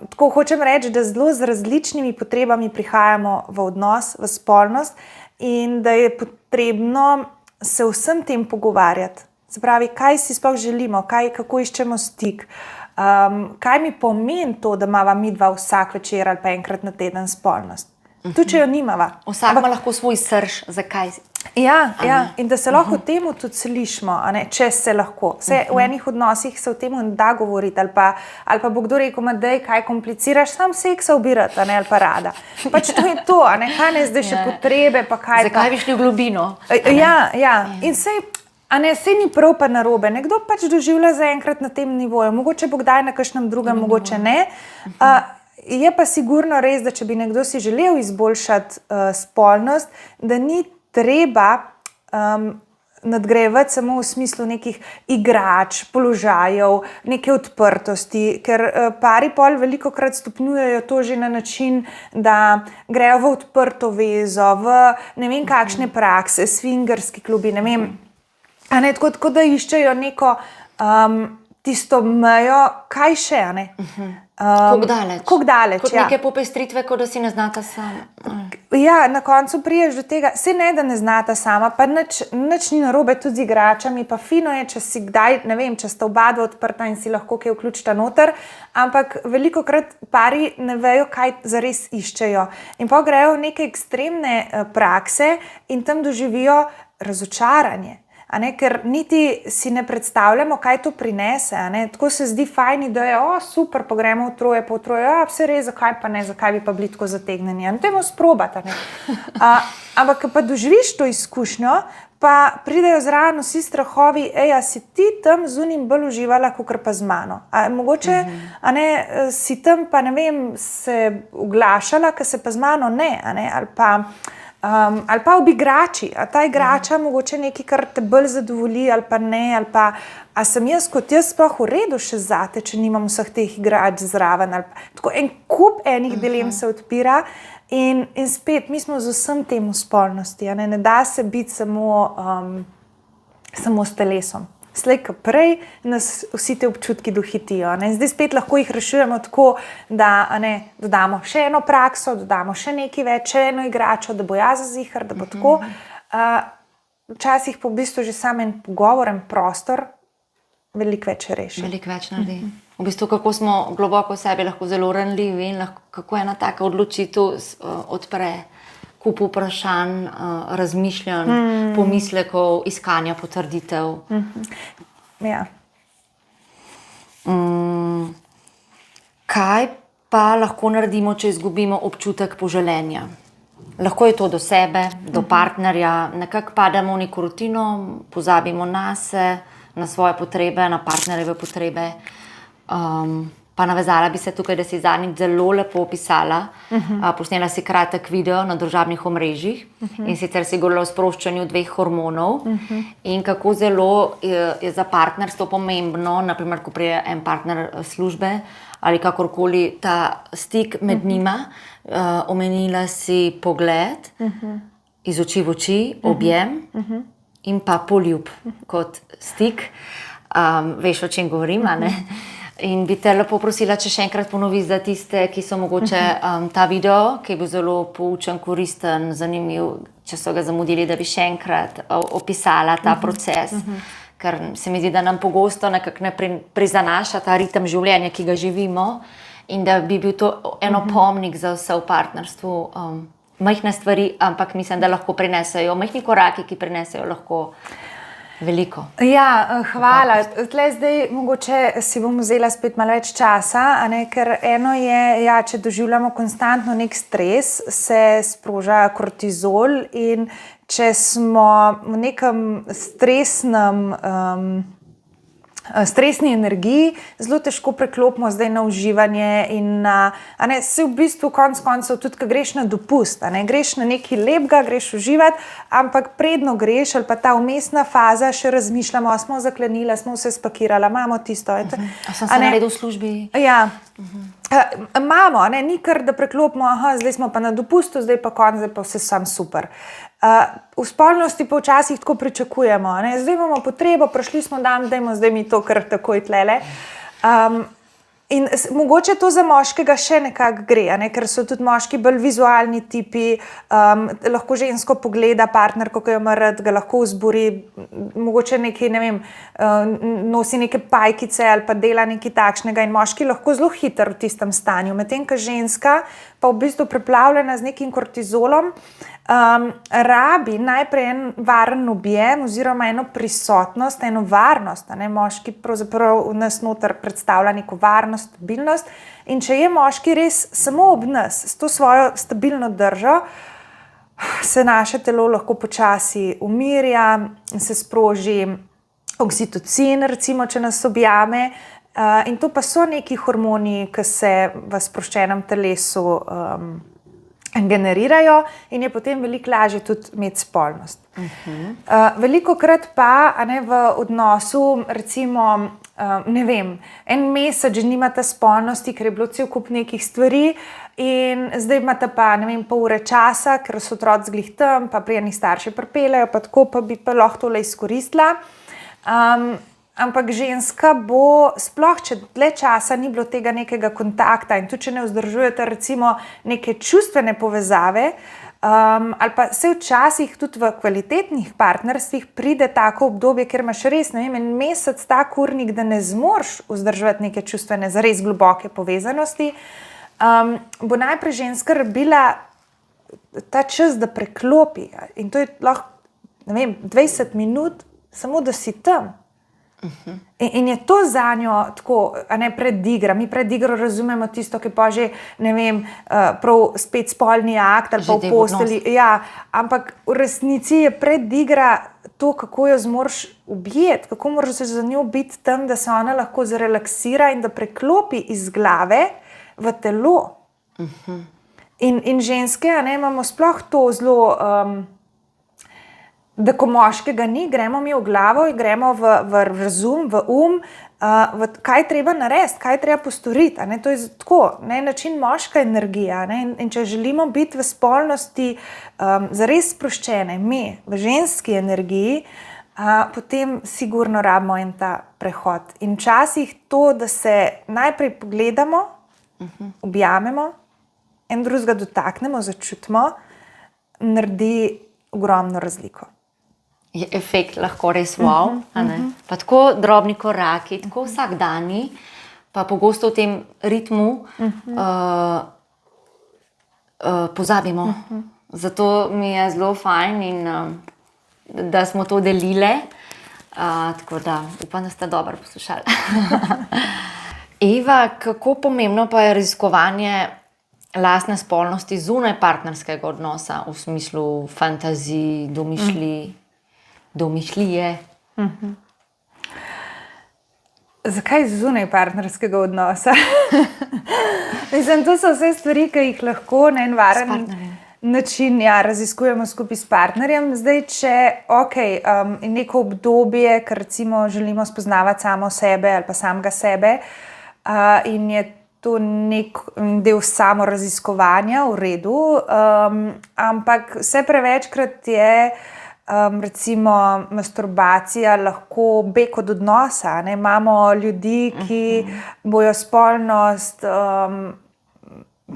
Tako hočem reči, da zelo z različnimi potrebami prihajamo v odnos, v spolnost in da je potrebno se vsem tem pogovarjati. Se pravi, kaj si sploh želimo, kako iščemo stik, kaj mi pomeni to, da imava mi dva vsak večer ali pa enkrat na teden spolnost. Tudi, če jo nimava. Vsak ima lahko svoj srž, zakaj. Ja, in da se lahko o tem tudi slišimo, če se lahko. V enih odnosih se o tem ne da govoriti, ali pa bo kdo rekel, daj, kaj kompliciraš, sam seksa ubirati, ali pa rada. Pač to je to, kaj ne zdaj še potrebe, pa kaj. Zakaj bi šli v globino? Ja. In sej ni prav pa narobe. Nekdo pač doživlja zaenkrat na tem nivoju, mogoče bo kdaj na kakšnem drugem, mogoče ne. Je pa sigurno res, da če bi nekdo si želel izboljšati spolnost, da ni treba nadgrajevati samo v smislu nekih igrač, položajev, neke odprtosti, ker pari pol velikokrat stopnjujejo to že na način, da grejo v odprto vezo, v ne vem kakšne prakse, swingerski klubi, ne vem. Tako da iščejo neko tisto mejo, kaj še, Koliko daleč, kot neke popestritve, kot da si ne znata sama. Ja, na koncu priješ do tega, saj ne, da ne znata sama, pa nič ni narobe tudi z igračami, pa fino je, če si kdaj, ne vem, če sta oba dva odprta in si lahko kaj vključita noter, ampak velikokrat pari ne vejo, kaj zares iščejo. In pa grejo v neke ekstremne prakse in tam doživijo razočaranje. Ker niti si ne predstavljamo, kaj to prinese. Tako se zdi fajn, da je super, pa gremo v troje, pa v troje, vse res, zakaj pa ne, zakaj bi pa bili tako zategnjeni. Dajmo sprobati. Ampak pa doživiš to izkušnjo, pa pridejo zraven vsi strahovi, si ti tam z unim bolj uživala, kakor pa z mano. Mogoče si tam pa ne vem, se oglašala, ker se pa z mano ne, ali pa ob igrači, ta igrača mogoče nekaj, kar te bolj zadovolji ali pa ne, ali pa sem jaz kot jaz sploh v redu še zate, če nimam vseh teh igrač zraven. Tako en kup enih dilem se odpira in spet mi smo z vsem tem v spolnosti, ne da se biti samo s telesom. Slej ko prej nas vsi te občutki dohitijo. Zdaj spet lahko jih rešujemo tako, da dodamo še eno prakso, dodamo še nekaj več, še eno igračo, da bo zihar, da bo tako. Včasih pa v bistvu že sam en pogovor, en prostor veliko več reši. Veliko več naredi. V bistvu, kako smo globoko v sebi lahko zelo ranljivi in kako ena taka odločitev odpre kup vprašanj, razmišljanj, pomislekov, iskanja potrditev. Ja. Kaj pa lahko naredimo, če izgubimo občutek poželenja? Lahko je to do sebe, do partnerja, nekako pademo v neko rutino, pozabimo nase, na svoje potrebe, na partnerjeve potrebe. Pa navezala bi se tukaj, da si zadnjič zelo lepo opisala. Posnela si kratek video na družabnih omrežjih in sicer si govorila o sproščanju 2 hormonov in kako zelo je za partnerstvo pomembno, naprimer, ko prije en partner službe ali kakorkoli ta stik med njima. Omenila si pogled iz oči v oči, objem in pa poljub kot stik. Veš, o čem govorim, a ne? In bi te lepo prosila, če še enkrat ponoviš za tiste, ki so mogoče ta video, ki je bil zelo poučen, koristen, zanimiv, če so ga zamudili, da bi še enkrat opisala ta proces. Ker se mi zdi, da nam pogosto nekako ne prizanaša ta ritem življenja, ki ga živimo, in da bi bil to en opomnik za vse v partnerstvu. Majhne stvari, ampak mislim, da lahko prinesejo, majhni koraki, ki prinesejo lahko veliko. Ja, hvala. Tle zdaj mogoče si bom vzela spet malo več časa, ker eno je, če doživljamo konstantno nek stres, se sproža kortizol in če smo v nekem stresni energiji, zelo težko preklopimo zdaj na uživanje in se v bistvu konec koncev tudi, ko greš na dopust, greš na nekaj lepega, greš uživati, ampak predno greš ali pa ta vmesna faza še razmišljamo, smo zaklenili, smo vse spakirali, imamo tisto. A sem se naredil v službi? Ja. Imamo, ni kar, da preklopimo, zdaj smo pa na dopustu, zdaj pa konec, zdaj pa vse sam super. V spolnosti pa včasih tako pričakujemo, zdaj imamo potrebo, prišli smo dan, dajmo zdaj mi to kar takoj tlele. In mogoče to za moškega še nekako gre, ker so tudi moški bolj vizualni tipi, lahko žensko pogleda partnerko, ko jo ima rad, ga lahko vzburi, mogoče nekaj, nosi neke pajkice ali pa dela nekaj takšnega in moški lahko zelo hiter v tistem stanju, medtem ko ženska pa v bistvu preplavljena z nekim kortizolom, rabi najprej en varen objem oziroma eno prisotnost, eno varnost. Moški pravzaprav v nas noter predstavlja neko varnost, stabilnost in če je moški res samo ob nas, s to svojo stabilno držo, se naše telo lahko počasi umirja, se sproži oksitocin, recimo, če nas objame, in to pa so neki hormoni, ki se v sproščenem telesu generirajo in je potem veliko lažje tudi imeti spolnost. Velikokrat pa v odnosu, recimo, en mesec že nimate spolnosti, ker je bilo cel kup nekih stvari in zdaj imate pa, pol ure časa, ker so otroci glih tam, pa prijeni starši pripeljejo, pa tako, pa bi pa lahko tole izkoristila. Ampak ženska bo, sploh če dlje časa ni bilo tega nekega kontakta in tudi če ne vzdržujete recimo neke čustvene povezave, ali pa se včasih tudi v kvalitetnih partnerstvih pride tako obdobje, ker imaš res, en mesec tak urnik, da ne zmoreš vzdrževati neke čustvene, zares globoke povezanosti, bo najprej ženska rabila ta čas, da preklopi. In to je lahko, 20 minut, samo da si tam. In je to za njo tako, predigra. Mi predigra razumemo tisto, ki pa že, prav spet spolni akt ali pa v posteli. Ja, ampak v resnici je predigra to, kako jo zmoriš objeti, kako moraš za njo biti tam, da se ona lahko zrelaksira in da preklopi iz glave v telo. In ženske, imamo sploh to zelo... da ko moškega ni, gremo mi v glavo in gremo v razum, v kaj treba narediti, kaj treba postoriti. To je tako, način moška energija. In če želimo biti v spolnosti zares sproščene, mi v ženski energiji, potem sigurno rabimo en ta prehod. In včasih to, da se najprej pogledamo, objamemo, en drugega dotaknemo, začutimo, naredi ogromno razliko. Je efekt lahko res wow, pa tako drobni koraki, tako vsakdanji, pa pogosto v tem ritmu pozabimo. Zato mi je zelo fajn in da smo to delile, tako da upam, da ste dobro poslušali. Eva, kako pomembno pa je raziskovanje lastne spolnosti zunaj partnerskega odnosa, v smislu fantazij, domišljije. Zakaj zunaj partnerskega odnosa? To so vse stvari, ki jih lahko na en varen način raziskujemo skupaj s partnerjem. Zdaj, če neko obdobje, ker recimo želimo spoznavati samo sebe ali pa samega sebe in je to nek del samoraziskovanja, v redu, ampak vse prevečkrat je recimo masturbacija lahko beg od odnosa. Ne? Imamo ljudi, ki bojo spolnost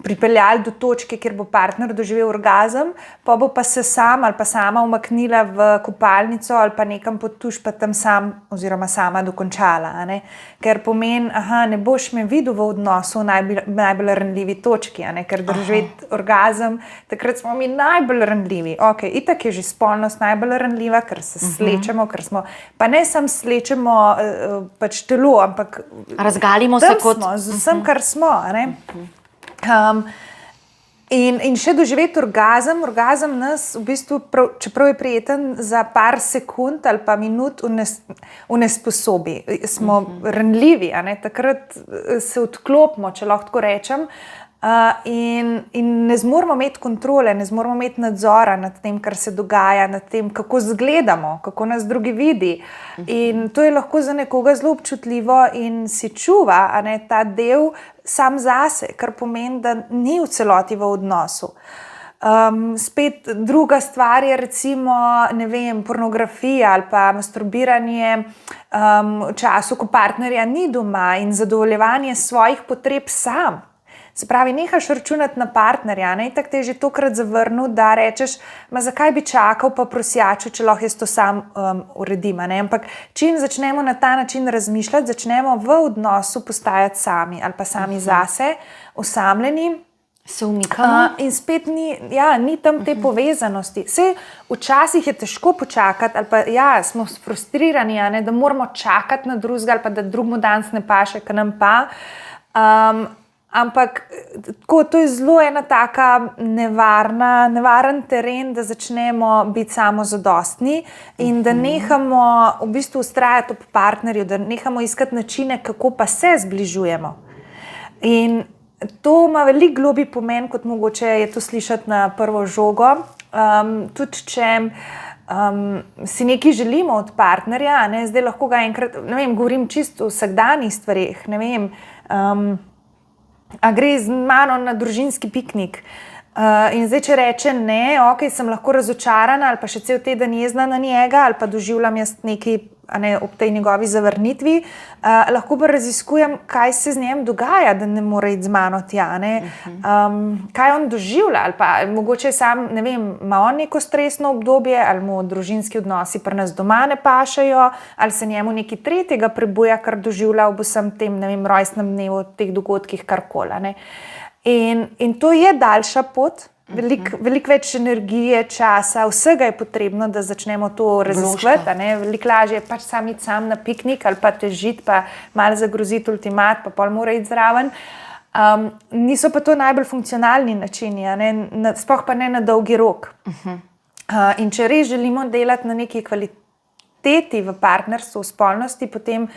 pripeljali do točke, kjer bo partner doživel orgazem, pa bo pa se sam ali pa sama umaknila v kopalnico ali pa nekam pod tuš, pa tam sam oziroma sama dokončala. Ne? Ker pomeni, ne boš me videl v odnosu v najbolj ranljivi točki, ker doživeti orgazem, takrat smo mi najbolj ranljivi. Ok, itak je že spolnost najbolj ranljiva, ker se slečemo, ker smo, pa ne samo slečemo pač telo, ampak razgalimo se kot smo, z vsem, kar smo. Ne? In še doživeti orgazem nas v bistvu, čeprav je prijeten za par sekund ali pa minut, unesposobi. Smo ranljivi, takrat se odklopimo, če lahko tako rečem, in ne zmoremo imeti kontrole, ne zmoremo imeti nadzora nad tem, kar se dogaja, nad tem, kako izgledamo, kako nas drugi vidi. In to je lahko za nekoga zelo občutljivo in si čuva ta del sam zase, kar pomeni, da ni v celoti v odnosu. Spet druga stvar je recimo, pornografija ali pa masturbiranje v času, ko partnerja ni doma, in zadovoljevanje svojih potreb sam. Se pravi, nehaš računati na partnerja, tako te je že tokrat zavrnil, da rečeš, zakaj bi čakal pa prosjačil, če lahko jaz to sam uredim. Ampak čim začnemo na ta način razmišljati, začnemo v odnosu postajati sami ali pa sami zase, osamljeni. Se umikamo. In spet ni tam te povezanosti. Saj včasih je težko počakati, ali pa smo frustrirani, da moramo čakati na drugega, ali pa da drugemu danes ne paše, ka nam pa. Ampak to je zelo ena taka nevaren teren, da začnemo biti samozadostni in da nehamo v bistvu vztrajati ob partnerju, da nehamo iskati načine, kako pa se zbližujemo. In to ima veliko globlji pomen, kot mogoče je to slišati na prvo žogo. Tudi če si nekaj želimo od partnerja, zdaj lahko ga enkrat, govorim čisto o vsakdanjih stvareh, a gre z mano na družinski piknik. In zdaj, če reče ne, ok, sem lahko razočarana ali pa še cel teden jezna na njega ali pa doživljam jaz nekaj ob tej njegovi zavrnitvi, lahko pa raziskujem, kaj se z njem dogaja, da ne more iti z mano tja. Kaj on doživlja ali pa mogoče sam, ima on neko stresno obdobje ali mu družinski odnosi pri nas doma ne pašajo ali se njemu nekaj tretjega prebuja, kar doživlja ob vsem tem, rojstnem dnevu, teh dogodkih, karkoli. In to je daljša pot, veliko več energije, časa, vsega je potrebno, da začnemo to raziskovati. Veliko lažje je pač sam iti sam na piknik ali pa težiti, pa malo zagroziti ultimat, pa pol mora iti zraven. Niso pa to najbolj funkcionalni načini, sploh pa ne na dolgi rok. In če res želimo delati na neki kvaliteti v partnerstvu, v spolnosti, potem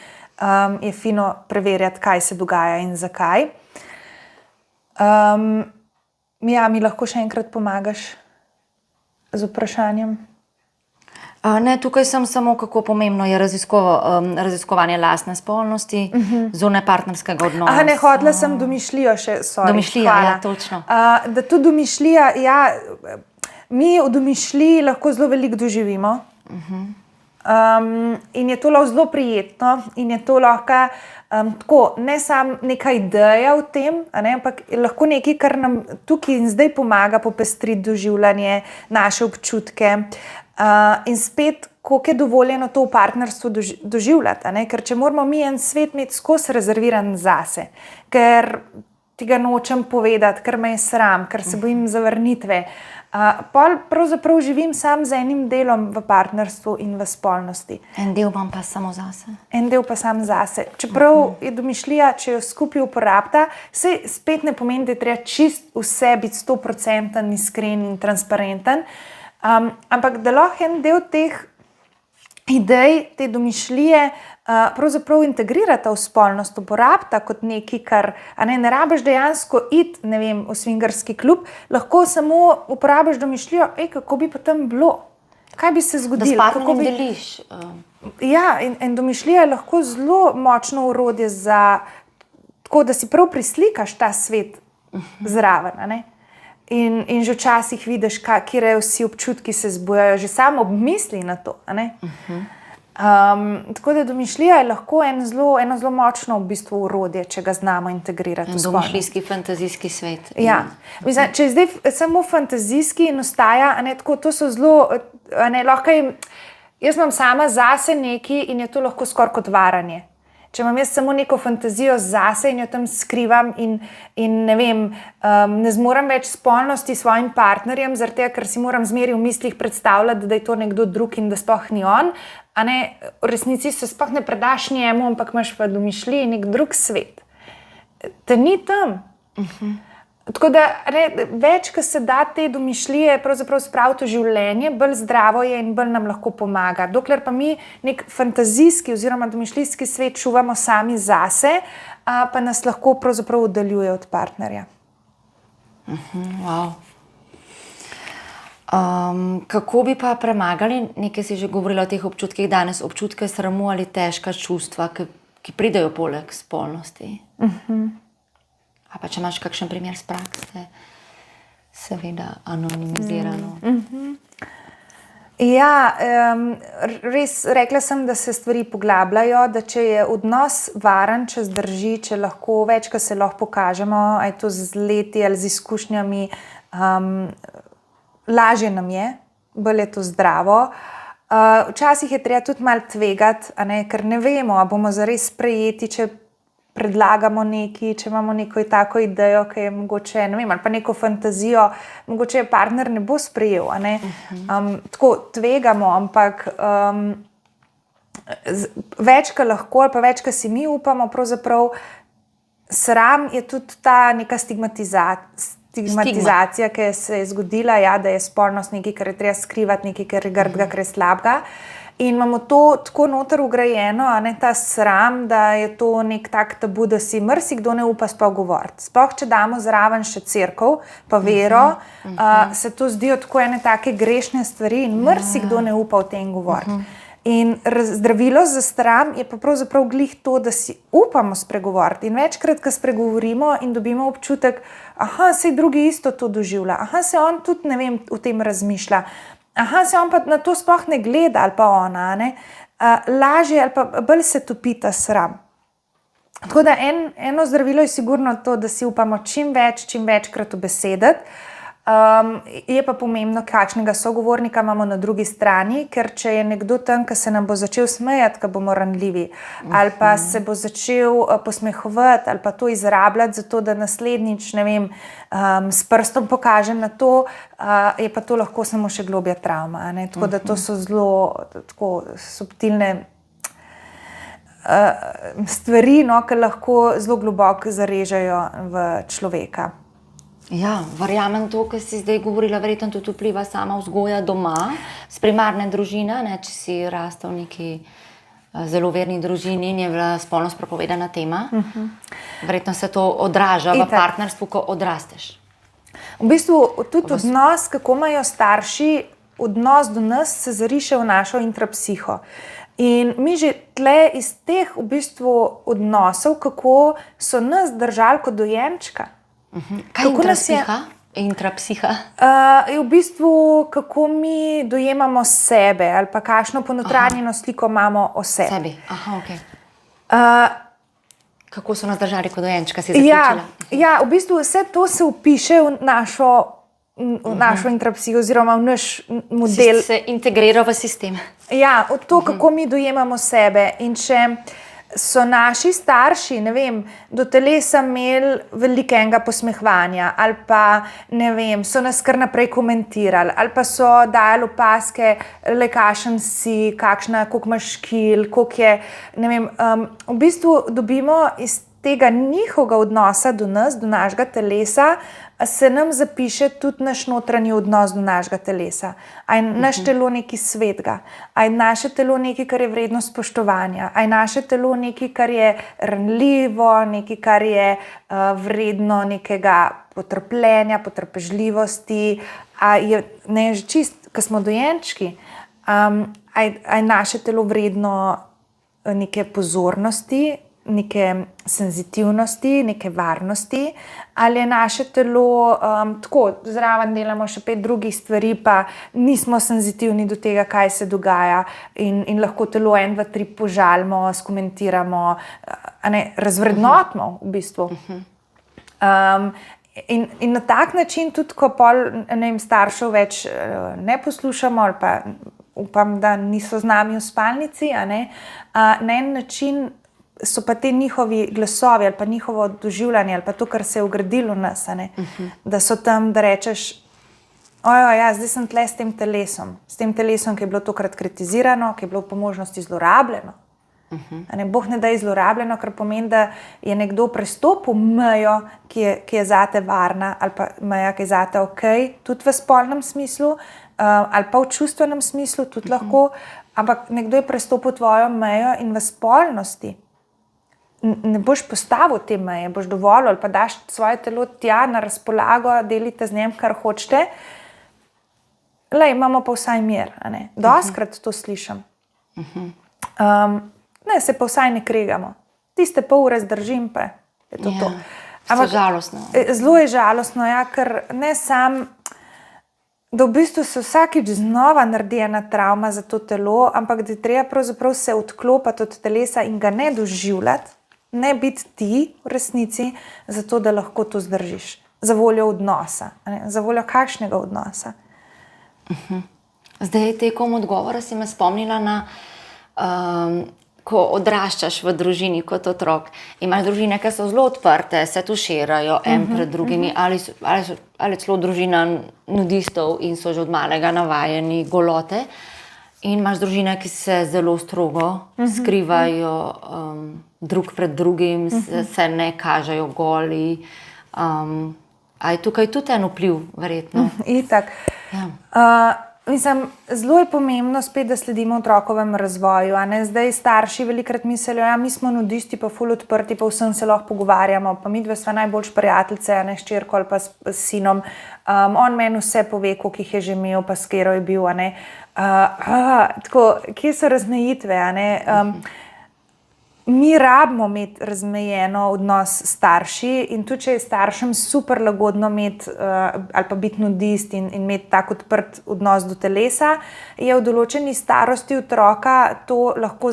je fino preverjati, kaj se dogaja in zakaj. Mi lahko še enkrat pomagaš z vprašanjem? Ne, tukaj sem samo, kako pomembno je raziskovanje lastne spolnosti, zunaj partnerskega odnosa. Hodila sem domišljijo še. Domišljija, ja, točno. Da tudi domišljija, mi v domišljiji lahko zelo veliko doživimo. In je to lahko zelo prijetno in je to lahko tako, ne samo neka ideja v tem, ampak lahko nekaj, kar nam tukaj in zdaj pomaga popestriti doživljanje, naše občutke. In spet, koliko je dovoljeno to v partnerstvu doživljati. Ker če moramo mi en svet imeti skozi rezerviran zase, ker ti ga nočem povedati, ker me je sram, ker se bojim zavrnitve, pravzaprav živim sam z enim delom v partnerstvu in v spolnosti. En del imam pa samo zase. En del pa sam zase. Čeprav je domišljija, če jo skupaj uporabita, se spet ne pomeni, da je treba čist vse biti 100% iskren in transparenten, ampak da lahko en del teh idej, te domišljije pravzaprav integrirata v spolnost, uporabita kot nekaj, kar ne rabiš dejansko iti, v swingerski klub, lahko samo uporabiš domišljijo, kako bi pa tam bilo, kaj bi se zgodilo. Da s partnerjem deliš. Ja, in domišljija je lahko zelo močno orodje za tako, da si prav prislikaš ta svet zraven. In že včasih vidiš, kje vsi občutki se zbujajo, že samo ob misli na to. Tako da domišljija je lahko eno zelo močno v bistvu orodje, če ga znamo integrirati. Domišljijski, fantazijski svet. Ja. Mislim, če je zdaj samo fantazijski in ostaja, tako, to so zelo, lahko jaz imam sama zase nekaj in je to lahko skoraj kot varanje. Če imam jaz samo neko fantazijo zase in jo tam skrivam in ne vem, ne zmorem več spolnosti s svojim partnerjem, zaradi tega, ker si moram zmeraj v mislih predstavljati, da je to nekdo drug in da sploh ni on, v resnici se sploh ne predaš njemu, ampak imaš v domišljiji nek drug svet. Te ni tam. Tako da več, ko se da te domišljije pravzaprav spraviti v življenje, bolj zdravo je in bolj nam lahko pomaga. Dokler pa mi nek fantazijski oziroma domišljijski svet čuvamo sami zase, pa nas lahko pravzaprav oddaljuje od partnerja. Wow. Kako bi pa premagali, nekaj si že govorila o teh občutkih danes, občutke sramu ali težka čustva, ki pridejo poleg spolnosti? A pa če imaš kakšen primer z prakse, seveda anonimizirano. Ja, res rekla sem, da se stvari poglabljajo, da če je odnos varen, če zdrži, če lahko več, ko se lahko pokažemo, a je to z leti ali z izkušnjami, lažje nam je, bolj je to zdravo. Včasih je treba tudi malo tvegati, ker ne vemo, a bomo zares sprejeti, če predlagamo nekaj, če imamo neko tako idejo, ki je mogoče, ne vem, ali pa neko fantazijo, mogoče partner ne bo sprejel. Tako tvegamo, ampak več, ko lahko, ali pa več, ko si mi upamo, pravzaprav sram je tudi ta neka stigmatizacija, ki se je zgodila, da je spolnost nekaj, kar je treba skrivati, nekaj, kar je grdega, kar je slabega. In imamo to tako noter ugrajeno, ta sram, da je to nek tak tabu, da si marsikdo ne upa sploh govoriti. Sploh, če damo zraven še cerkev, pa vero, se to zdijo tako ene take grešne stvari in marsikdo ne upa o tem govoriti. In zdravilo za sram je pa pravzaprav glih to, da si upamo spregovoriti. In večkrat, ko spregovorimo in dobimo občutek, saj drugi isto to doživlja, se on tudi, ne vem, o tem razmišlja. Se on pa na to sploh ne gleda ali pa ona, lažje ali pa bolj se topi ta sram. Tako da eno zdravilo je sigurno to, da si upamo čim večkrat ubesediti. Je pa pomembno, kakšnega sogovornika imamo na drugi strani, ker če je nekdo tam, ki se nam bo začel smejati, ko bomo ranljivi, ali pa se bo začel posmehovati ali pa to izrabljati, zato da naslednjič, ne vem, s prstom pokaže na to, je pa to lahko samo še globja travma. Tako da to so zelo tako subtilne stvari, ki lahko zelo globoko zarežejo v človeka. Ja, verjamem to, kar si zdaj govorila, verjetno tudi vpliva sama vzgoja doma, z primarne družine, če si rastel v neki zelo verni družini in je bila spolnost prepovedana tema. Verjetno se to odraža v partnerstvu, ko odrasteš. V bistvu tudi odnos, kako imajo starši, odnos do nas se zariše v našo intrapsiho. In mi že tle iz teh v bistvu odnosov, kako so nas držali kot dojenčka. Kaj je intrapsiha? Je v bistvu, kako mi dojemamo sebe ali pa kakšno ponotranjeno sliko imamo o sebi. Kako so nas držali kot dojenčka, si zaključila? Ja, v bistvu vse to se vpiše v našo intrapsiho oziroma v naš model. Se integrira v sistem. Ja, od to, kako mi dojemamo sebe. In če so naši starši, ne vem, do telesa imeli velikega posmehovanja ali pa, ne vem, so nas kar naprej komentirali ali pa so dajali opaske, le kakšen si, koliko imaš kil, koliko je, ne vem, v bistvu dobimo iz tega njihovega odnosa do nas, do našega telesa, se nam zapiše tudi naš notranji odnos do našega telesa. A je naš telo nekaj svetega? A je naše telo nekaj, kar je vredno spoštovanja? A je naše telo nekaj, kar je ranljivo, nekaj, kar je vredno nekega potrpljenja, potrpežljivosti? A je, ne, že čist, ko smo dojenčki, a je naše telo vredno neke pozornosti, neke senzitivnosti, neke varnosti, ali je naše telo tako, zraven delamo še 5 drugih stvari, pa nismo senzitivni do tega, kaj se dogaja in lahko telo 1, 2, 3 požalimo, skomentiramo, razvrednotimo v bistvu. In na tak način tudi, ko staršev več ne poslušamo ali pa upam, da niso z nami v spalnici, na en način so pa te njihovi glasovi ali pa njihovo doživljanje ali pa to, kar se je vgradilo v nas, da so tam, da rečeš, zdaj sem tle s tem telesom, ki je bilo tokrat kritizirano, ki je bilo po možnosti zlorabljeno. Bog ne da je zlorabljeno, kar pomeni, da je nekdo prestopil mejo, ki je zate varna, ali pa meja, ki je zate ok, tudi v spolnem smislu, ali pa v čustvenem smislu, tudi lahko, ampak nekdo je prestopil tvojo mejo in v spolnosti ne boš postavil te meje, boš dovolil ali pa daš svoje telo tja na razpolago, delite z njem, kar hočete. Imamo pa vsaj mir. Dostikrat to slišim. Se pa vsaj ne kregamo. Tiste pol ure zdržim, pa je to to. Ampak žalostno. Zelo je žalostno, ker ne sam, da v bistvu se vsakič znova naredi ena travma za to telo, ampak da je treba pravzaprav se odklopiti od telesa in ga ne doživljati, ne biti ti v resnici, zato da lahko to zdržiš. Za voljo odnosa. Za voljo kakšnega odnosa. Zdaj, tekom odgovora si me spomnila na ko odraščaš v družini kot otrok. Imaš družine, ki so zelo odprte, se tuširajo en pred drugimi, ali celo družina nudistov in so že od malega navajeni golote. In imaš družine, ki se zelo strogo skrivajo drug pred drugim, se ne kažejo goli. A je tukaj tudi en vpliv, verjetno? Itak. Mislim, zelo je pomembno spet, da sledimo otrokovemu razvoju. Zdaj starši velikokrat mislijo, mi smo nudisti, pa ful odprti, pa vsem se lahko pogovarjamo, pa midve sva najboljše prijateljice, s hčerko ali pa s sinom. On meni vse pove, koliko jih je že imel, pa s katero je bil. Tako, kje so razmejitve? Mi rabimo imeti razmejeno odnos s starši in tudi, če je staršem super lagodno imeti ali pa biti nudist in imeti tak odprt odnos do telesa, je v določeni starosti otroka to lahko,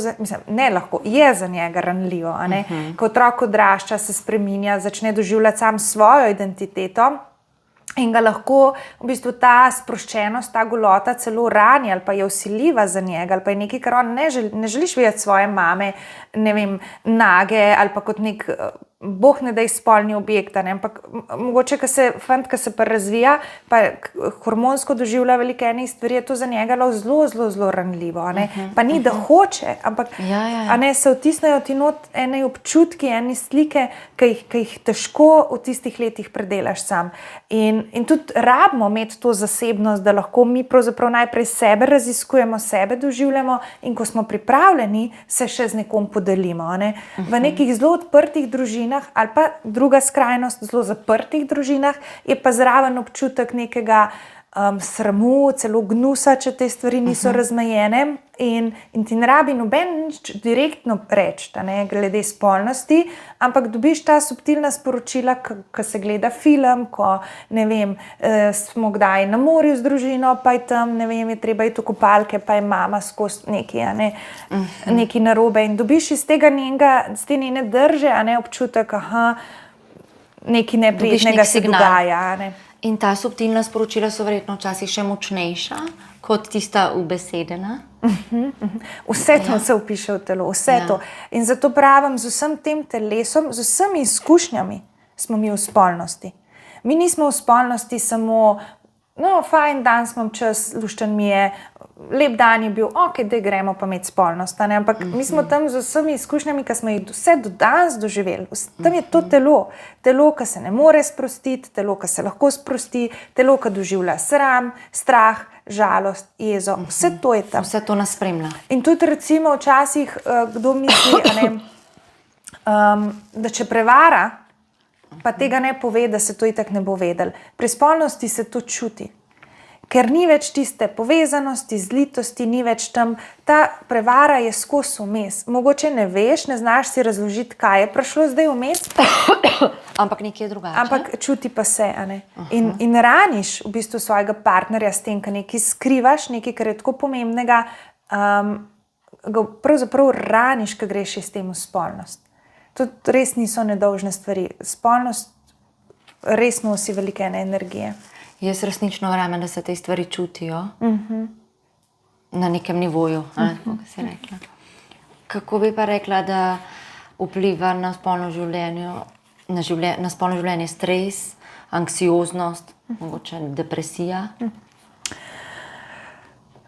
je za njega ranljivo. Ko otrok odrašča, se spreminja, začne doživljati sam svojo identiteto in ga lahko v bistvu ta sproščenost, ta golota celo rani ali pa je vsiljiva za njega ali pa je nekaj, kar on ne želiš videti svoje mame, ne vem, nage ali pa kot nek, Bog ne daj spolni objekt, ampak mogoče, fant, ki se pa razvija, pa hormonsko doživlja velike enih stvari, je to za njega zelo, zelo, zelo ranljivo. Pa ni, da hoče, ampak se vtisnejo ti not ene občutki, ene slike, ki jih težko v tistih letih predelaš sam. In tudi rabimo imeti to zasebnost, da lahko mi pravzaprav najprej sebe raziskujemo, sebe doživljamo in ko smo pripravljeni, se še z nekom podelimo. V nekih zelo odprtih družinah ali pa druga skrajnost, zelo zaprtih družinah, je pa zraven občutek nekega sramu, celo gnusa, če te stvari niso razmejene in ti ne rabi noben nič direktno reči, glede spolnosti, ampak dobiš ta subtilna sporočila, ko se gleda film, ko, ne vem, smo kdaj na morju z družino, pa je tam, ne vem, je treba iti v kopalke, pa je mama skozi nekaj narobe in dobiš iz tega te njene drže, občutek, nekaj neprijetnega se dogaja. In ta subtilna sporočila so verjetno včasih še močnejša kot tista ubesedena. Vse to se vpiše v telo, vse to. In zato pravim, z vsem tem telesom, z vsemi izkušnjami smo mi v spolnosti. Mi nismo v spolnosti samo, fajn dan smo čas, lušten mi je, lep dan je bil, da gremo pa imeti spolnost. Ampak mi smo tam z vsemi izkušnjami, ki smo jih vse do danes doživeli. Tam je to telo, ki se ne more sprostiti, telo, ki se lahko sprosti, telo, ki doživlja sram, strah, žalost, jezo, vse to je tam. Vse to nas spremlja. In tudi recimo včasih, kdo misli, da če prevara, pa tega ne pove, da se to itak ne bo vedel. Pri spolnosti se to čuti. ker ni več tiste povezanosti, zlitosti, ni več tam, ta prevara je skozi vmes. Mogoče ne veš, ne znaš si razložiti, kaj je prišlo zdaj vmes, Ampak nekje drugače. ampak čuti pa se. A ne? In raniš v bistvu svojega partnerja s tem, ker nekaj skrivaš, nekaj, kar je tako pomembnega, ga pravzaprav raniš, ko greš s tem v spolnost. To res niso nedolžne stvari. Spolnost res nosi velike energije. Jaz resnično verjamem, da se te stvari čutijo na nekem nivoju. Kako si rekla. Kako bi pa rekla, da vpliva na spolno življenje, na spolno življenje stres, anksioznost, mogoče depresija?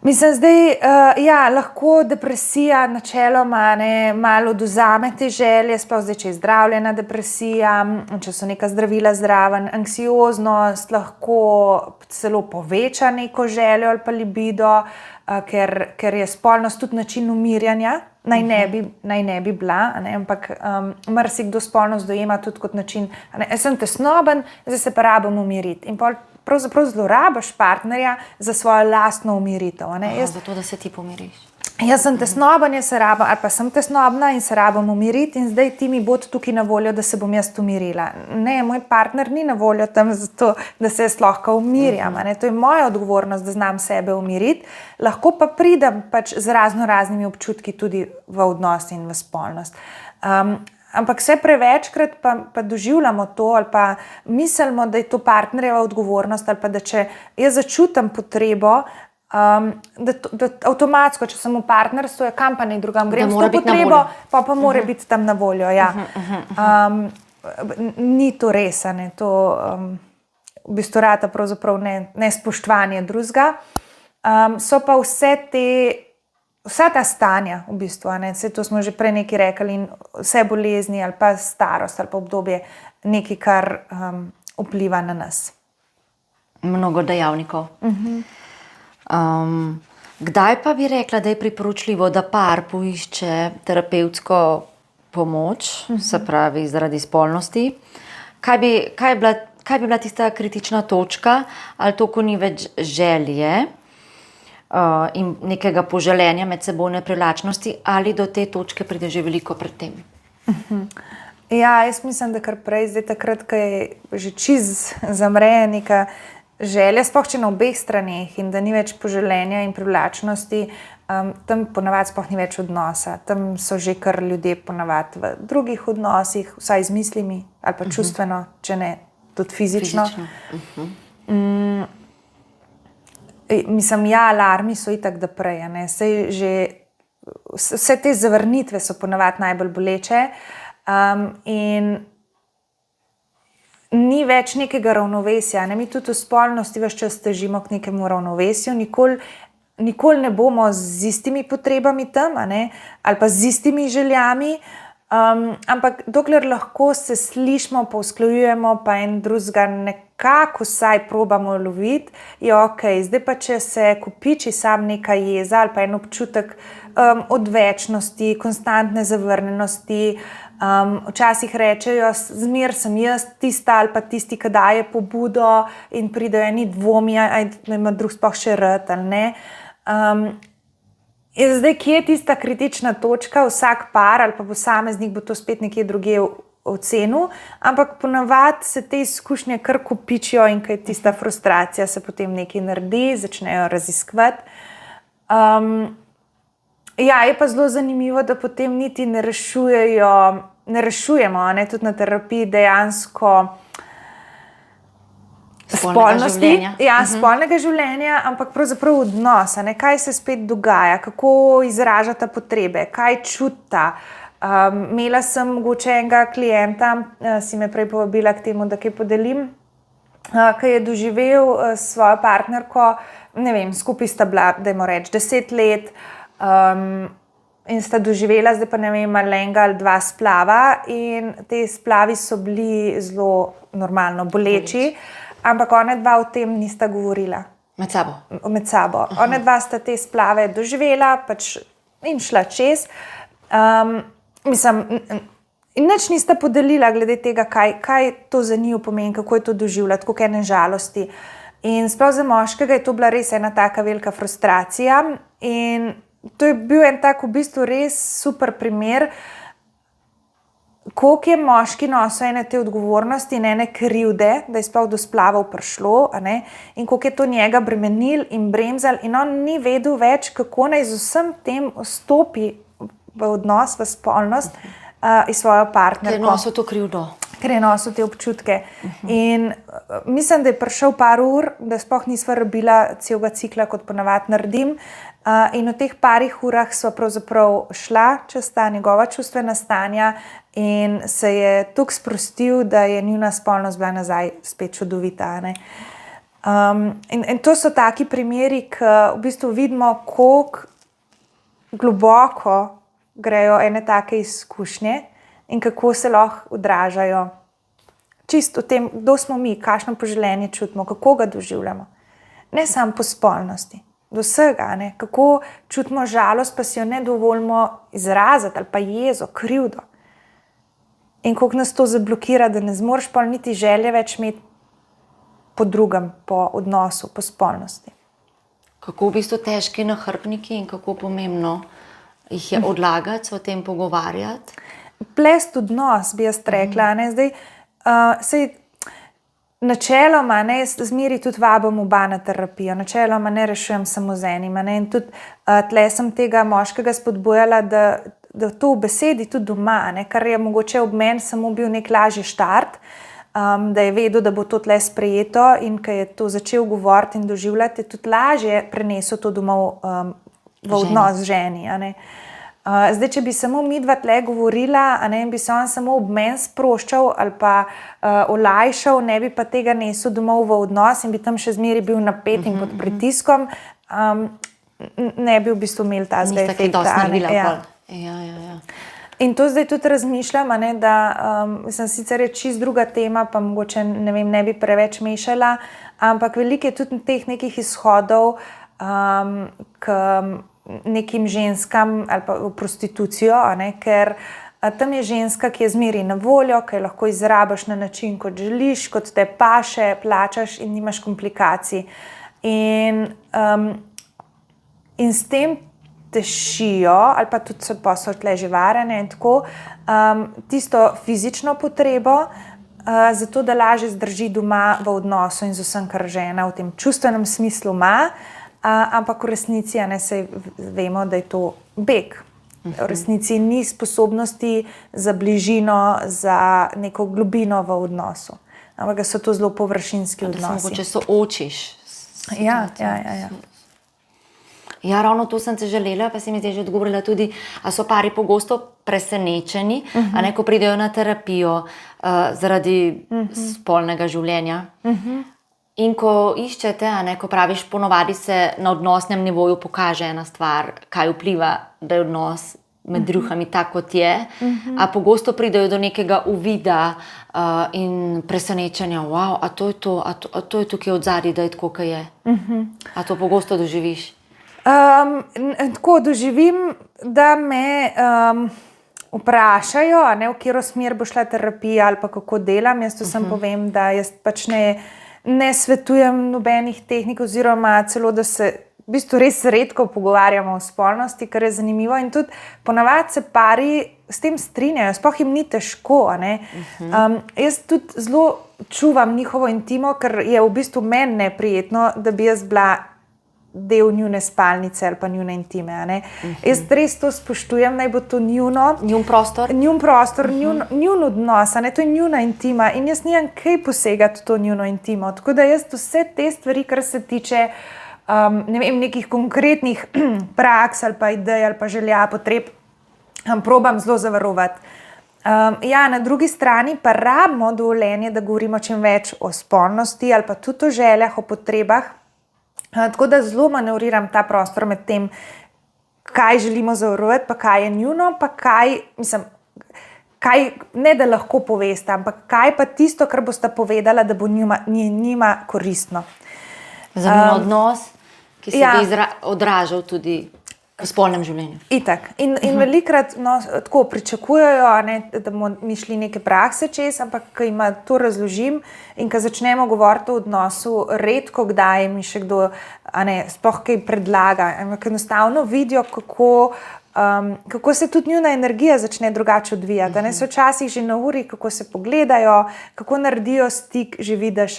Mislim, zdaj, lahko depresija načeloma malo odvzame te želje, sploh zdaj, če je zdravljena depresija, če so neka zdravila zraven, anksioznost lahko celo poveča neko željo ali pa libido, ker je spolnost tudi način umirjanja, naj ne bi bila, ampak marsikdo spolnost dojema tudi kot način, jaz sem tesnoben, zdaj se pa rabim umiriti. In pravzaprav zlorabiš partnerja za svojo lastno umiritev. Zato, da se ti pomiriš. Jaz sem tesnoben, ali pa sem tesnobna in se rabim umiriti in zdaj ti mi bo tukaj na voljo, da se bom jaz umirila. Ne, moj partner ni na voljo tam zato, da se jaz lahko umirjam. To je moja odgovornost, da znam sebe umiriti. Lahko pa pridem pač z raznimi občutki tudi v odnos in v spolnost. Ampak vse prevečkrat pa doživljamo to ali pa mislimo, da je to partnerjeva odgovornost ali pa da če jaz začutim potrebo, da avtomatsko, če sem v partnerstvu, kam pa naj drugam grem s to potrebo, pa mora biti tam na voljo. Ja. Ni to res, to v bistvu rata pravzaprav nespoštovanje drugega. So pa vsa ta stanja, v bistvu, vse to smo že prej nekaj rekli, in vse bolezni ali pa starost ali pa obdobje, nekaj, kar vpliva na nas. Mnogo dejavnikov. Kdaj pa bi rekla, da je priporočljivo, da par poišče terapevtsko pomoč, se pravi zaradi spolnosti? Kaj bi bila tista kritična točka, ali to, ko ni več želje in nekega poželenja medsebojne privlačnosti, ali do te točke pride že veliko pred tem? Ja, jaz mislim, da kar prej, zdaj takrat, ko je že čiz zamre neka želja, sploh če na obeh straneh, in da ni več poželenja in privlačnosti, tam ponavadi sploh ni več odnosa. Tam so že kar ljudje ponavadi v drugih odnosih, vsaj z mislimi ali pa čustveno, če ne tudi fizično. Mislim, alarmi so itak da prej, vse te zavrnitve so ponavadi najbolj boleče, in ni več nekega ravnovesja. Mi tudi v spolnosti ves čas težimo k nekemu ravnovesju, nikoli ne bomo z istimi potrebami tam, ali pa z istimi željami, ampak dokler lahko se slišimo, pa usklajujemo, pa en drugega nekako vsaj probamo loviti, je okej. Zdaj pa, če se kopiči sam neka jeza ali pa en občutek odvečnosti, konstantne zavrnjenosti, včasih rečejo, zmer sem jaz tista ali pa tisti, ki daje pobudo, in pridejo eni dvomi, da ima drug sploh še rad ali ne. In zdaj, kje je tista kritična točka? Vsak par ali pa posameznik bo to spet nekje drugje ocenil, ampak ponavadi se te izkušnje kar kopičijo in ko je tista frustracija, se potem nekaj naredi, začnejo raziskovati. Je pa zelo zanimivo, da potem niti ne rešujemo, tudi na terapiji dejansko spolnosti, spolnega življenja, ampak pravzaprav odnosa, kaj se spet dogaja, kako izražata potrebe, kaj čuta. Imela sem mogoče enega klienta, si me prej povabila k temu, da kaj podelim, ki je doživel s svojo partnerko, ne vem, skupaj sta bila, dajmo reči, 10 let, in sta doživela, zdaj pa ne vem, enega ali dva splava, in te splavi so bili zelo normalno boleči, ampak ona dva o tem nista govorila. Med sabo? Ona dva sta te splave doživela in šla čez. In nič nista podelila glede tega, kaj to za njiju pomeni, kako je to doživljati, koliko ene žalosti. In sploh za moškega je to bila res ena taka velika frustracija. In to je bil en tak v bistvu res super primer, koliko je moški nosil ene te odgovornosti in ene krivde, da je sploh do splavov prišlo, in koliko je to njega bremenil in bremzal, in on ni vedel več, kako naj z vsem tem vstopi v odnos, v spolnost iz svojo partnerko. Ker je nosil to krivdo. Ker je nosil te občutke. In mislim, da je prišel par ur, da sploh nisva rabila celega cikla, kot ponavadi naredim. In v teh parih urah sva pravzaprav šla čez ta njegova čustvena stanja in se je toliko sprostil, da je njuna spolnost bila nazaj spet čudovita. In to so taki primeri, ki v bistvu vidimo, koliko globoko grejo ene take izkušnje in kako se lahko odražajo čisto v tem, kdo smo mi, kakšno poželenje čutimo, kako ga doživljamo. Ne samo po spolnosti, do vsega, kako čutimo žalost, pa si jo ne dovolimo izraziti, ali pa jezo, krivdo. In koliko nas to zablokira, da ne zmoreš pa niti želje več imeti po drugem, po odnosu, po spolnosti. Kako v bistvu težki nahrbtniki in kako pomembno jih je odlagati, se o tem pogovarjati? Plest odnos, bi jaz rekla. Zdaj, načeloma, zmeri tudi vabim oba na terapijo, načeloma ne rešujem samo z enim. In tudi tle sem tega moškega spodbujala, da to v besedi tudi doma, kar je mogoče ob meni samo bil nek lažji štart, da je vedel, da bo to tle sprejeto, in ko je to začel govoriti in doživljati, je tudi lažje prenesel to domov v odnos z ženi. Zdaj, če bi samo midva tle govorila, in bi se on samo ob meni sproščal ali pa olajšal, ne bi pa tega nesel domov v odnos in bi tam še zmeri bil napet in pod pritiskom, ne bi v bistvu imel ta zdaj efekta. In to zdaj tudi razmišljam, da sicer je čisto druga tema, pa mogoče ne bi preveč mešala, ampak veliko je tudi teh nekih izhodov, k nekim ženskam ali pa v prostitucijo, ker tam je ženska, ki je zmeri na voljo, ki jo lahko izrabiš na način, kot želiš, kot te paše, plačaš in nimaš komplikacij. In s tem tešijo, ali pa tudi so tle že varene in tako, tisto fizično potrebo, zato da lažje zdrži doma v odnosu in z vsem, kar žena v tem čustvenem smislu ima, ampak v resnici saj vemo, da je to beg. V resnici ni sposobnosti za bližino, za neko globino v odnosu. Ampak so to zelo površinski odnosi. Da se mogoče soočiš. Ja. Ja, ravno to sem se želela, pa si mi zdaj že odgovorila tudi, a so pari pogosto presenečeni, ko pridejo na terapijo zaradi spolnega življenja. In ko iščete, ko praviš, ponovadi se na odnosnem nivoju pokaže ena stvar, kaj vpliva, da je odnos med družbami tak, kot je, a pogosto pridejo do nekega uvida in presenečenja, wow, a to je tukaj odzadaj, da je tako, kaj je. A to pogosto doživiš? Tako doživim, da me vprašajo, v katero smer bo šla terapija ali pa kako delam. Jaz to samo povem, da jaz pač ne svetujem nobenih tehnik, oziroma celo, da se v bistvu res redko pogovarjamo o spolnosti, kar je zanimivo. In tudi ponavadi se pari s tem strinjajo, sploh jim ni težko. Jaz tudi zelo čuvam njihovo intimo, ker je v bistvu meni neprijetno, da bi jaz bila del njune spalnice ali pa njune intime. Jaz res to spoštujem, naj bo to njun prostor, njun odnos, to je njuna intima in jaz nimam kaj posegati v to njuno intimo. Tako da jaz vse te stvari, kar se tiče nekih konkretnih praks ali pa idej ali pa želja, potreb, probam zelo zavarovati. Na drugi strani pa rabimo dovoljenje, da govorimo čim več o spolnosti ali pa tudi o željah, o potrebah. Tako da zelo manevriram ta prostor med tem, kaj želimo zavarovati, pa kaj je njuno, pa kaj, ne da lahko povesta, ampak kaj pa tisto, kar bosta povedala, da bo njima koristno. Za njen odnos, ki se bi odražal tudi v spolnem življenju. Itak. In velikrat tako pričakujejo, da bomo mi šli neke prakse čez, ampak ko jim to razložim in ko začnemo govoriti o odnosu, redko kdaj mi še kdo sploh kaj predlaga. Ampak enostavno vidijo, kako se tudi njuna energija začne drugače odvijati. So včasih že na uri, kako se pogledajo, kako naredijo stik, že vidiš.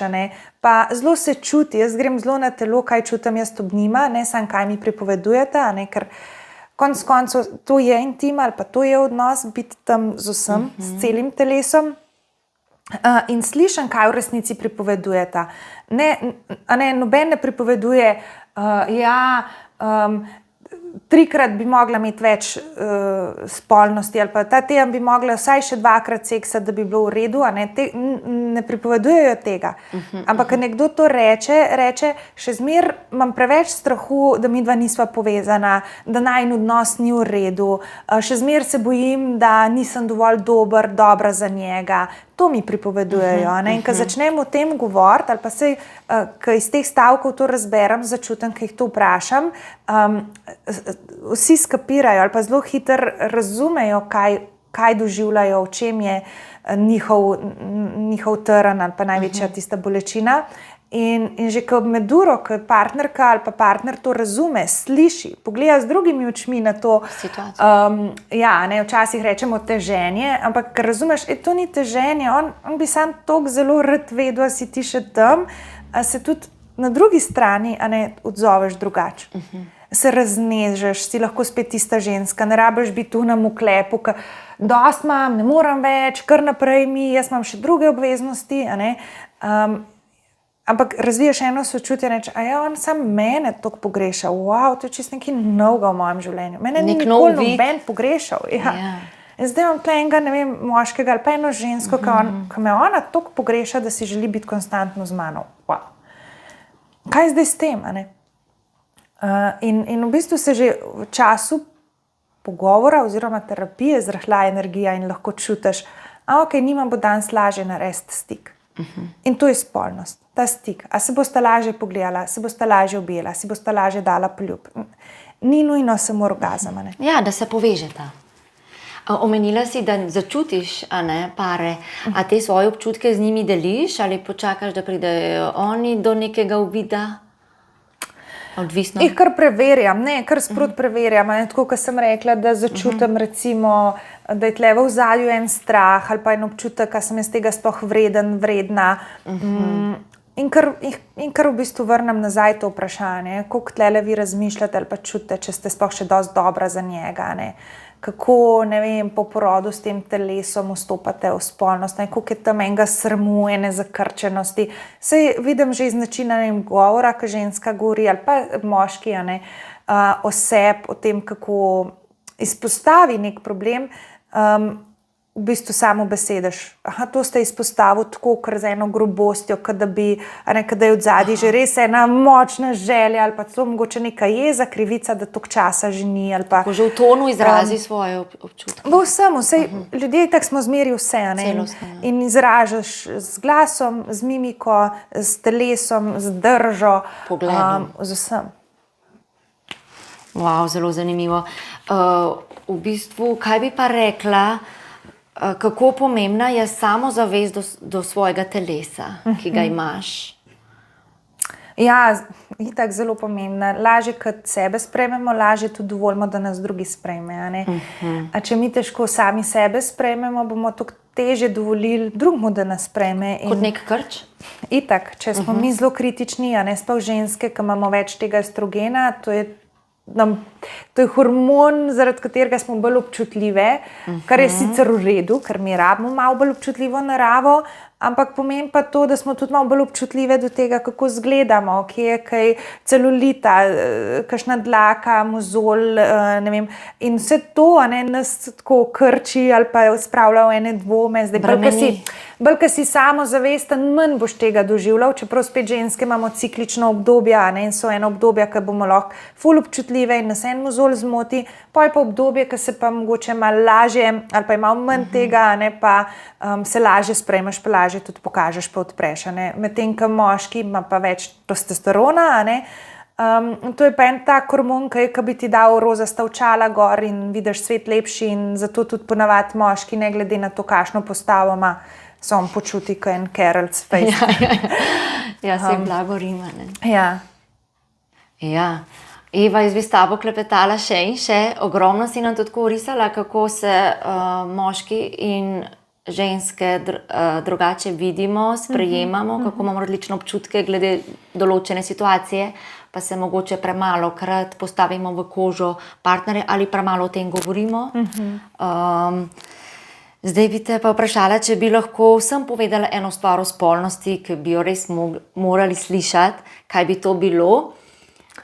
Pa zelo se čuti, jaz grem zelo na telo, kaj čutim jaz ob njima, ne samo kaj mi pripovedujete, ker konec koncev to je intim ali pa to je odnos, biti tam z vsem, s celim telesom. In slišim, kaj v resnici pripovedujete. Noben ne pripoveduje, trikrat bi mogla imeti več spolnosti ali pa ta teden bi mogla vsaj še 2-krat seksati, da bi bilo v redu. Ne pripovedujejo tega. Ampak, ko nekdo to reče, še zmeraj imam preveč strahu, da midva nisva povezana, da najin odnos ni v redu, še zmeraj se bojim, da nisem dovolj dobra za njega. To mi pripovedujejo. In ko začnem o tem govoriti, ali pa sej, ko iz teh stavkov to razberem, začutim, ko jih to vprašam, vsi skapirajo ali pa zelo hitro razumejo, kaj doživljajo, v čem je njihov trn ali pa največja tista bolečina. In že ko meduro, ko partnerka ali pa partner to razume, sliši, pogleda z drugimi očmi na to situacijo. Včasih rečemo teženje, ampak ker razumeš, to ni teženje, on bi sam toliko zelo rad vedel, a si ti še tam, a se tudi na drugi strani odzoveš drugače. Se raznežeš, si lahko spet tista ženska, ne rabiš biti tu na moklepu, dost imam, ne moram več, kar naprej mi, jaz imam še druge obveznosti, ampak razviješ eno sočutje in reče, on sam mene toliko pogreša, to je čisto nekaj novega v mojem življenju. Mene ni nikoli noben pogrešal. In zdaj imam tukaj enega, ne vem, moškega ali pa eno žensko, ki me ona toliko pogreša, da si želi biti konstantno z mano. Kaj je zdaj s tem? In v bistvu se že v času pogovora oziroma terapije zrahla energija in lahko čutiš, njima bo danes lažje narediti stik. In to je spolnost, ta stik. A se bosta lažje pogledala, se bosta lažje objela, si bosta lažje dala poljub. Ni nujno samo orgazem. Ja, da se povežeta. Omenila si, da začutiš pare, a te svoje občutke z njimi deliš ali počakaš, da pridejo oni do nekega uvida? Odvisno. Jih kar preverjam, kar sprot preverjam. Tako, kot sem rekla, da začutim recimo, da je tle v ozadju en strah ali pa en občutek, da sem jaz tega sploh vredna. In kar v bistvu vrnem nazaj to vprašanje, koliko tlele vi razmišljate ali pa čutite, če ste sploh še dosti dobra za njega. Kako, ne vem, po porodu s tem telesom vstopate v spolnost, koliko je tam enega sramu, ene zakrčenosti. Sej vidim že iz načina govora, ko ženska govori ali pa moški o sebi, o tem, kako izpostavi nek problem, v bistvu samo besedeš. To ste izpostavili tako, kar z eno grobostjo, da je od zadaj že res ena močna želja ali pa celo mogoče neka jeza, krivica, da toliko časa že ni. Ko že v tonu izrazi svoje občutke. V vsem, ljudje tako smo zmeri vse. In izražaš z glasom, z mimiko, s telesom, z držo, z vsem. Wow, zelo zanimivo. V bistvu, kaj bi pa rekla, kako pomembna je samozavest do svojega telesa, ki ga imaš? Ja, itak zelo pomembna. Lažje, kot sebe sprejmemo, lažje tudi dovolimo, da nas drugi sprejme. A če mi težko sami sebe sprejmemo, bomo toliko težje dovolili drugemu, da nas sprejme. Kot nek krč? Itak, če smo mi zelo kritični, sploh ženske, ki imamo več tega estrogena, to je hormon, zaradi katerega smo bolj občutljive, kar je sicer v redu, ker mi rabimo malo bolj občutljivo naravo, ampak pomeni pa to, da smo tudi malo bolj občutljive do tega, kako izgledamo, kje je kaj celulita, kakšna dlaka, mozolj, ne vem. In vse to nas tako krči ali pa spravlja v ene dvome. Bolj, ko si samozavesten, manj boš tega doživljal, čeprav spet ženske imamo ciklično obdobje, in so eno obdobje, ko bomo lahko ful občutljive in nas en mozolj zmoti, pa je pa obdobje, ko se pa mogoče malo lažje ali pa je malo manj tega, pa se lažje sprejmeš, pa lažje tudi pokažeš, pa odpreš. Medtem ko moški ima pa več testosterona, To je pa en tak hormon, ki bi ti dal rozasta očala gor in vidiš svet lepši, in zato tudi ponavadi moški, ne glede na to, kakšno postavo ima, se on počuti kot en Carol's face. Ja, se jim blago rima. Ja. Ja. Eva, jaz bi s tabo klepetala še in še. Ogromno si nam tudi risala, kako se moški in ženske drugače vidimo, sprejemamo, kako imamo različne občutke glede določene situacije, pa se mogoče premalokrat postavimo v kožo partnerja ali premalo o tem govorimo. Zdaj bi te pa vprašala, če bi lahko vsem povedala eno stvar o spolnosti, ki bi jo res morali slišati, kaj bi to bilo,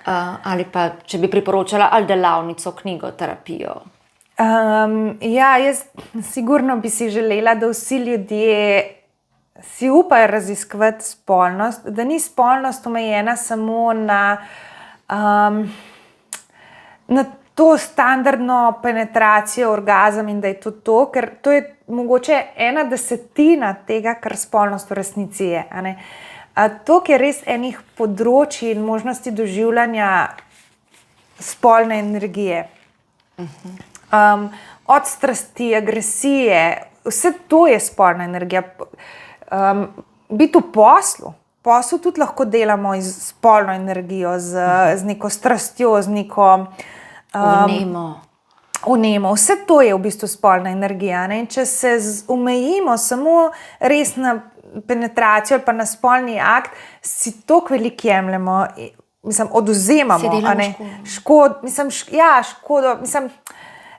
ali pa če bi priporočala ali delavnico, knjigo, terapijo. Ja, jaz sigurno bi si želela, da vsi ljudje si upajo raziskovati spolnost, da ni spolnost omejena samo na to standardno penetracijo, orgazem in da je to, ker to je mogoče 1/10 tega, kar spolnost v resnici je. To, je res enih področij in možnosti doživljanja spolne energije. Od strasti, agresije, vse to je spolna energija. Biti v poslu. Poslu tudi lahko delamo z spolno energijo, z neko strastjo, z neko vnemo. Vse to je v bistvu spolna energija. In če se omejimo samo res na penetracijo ali pa na spolni akt, si toliko veliko jemljemo, odvzemamo. Škodo.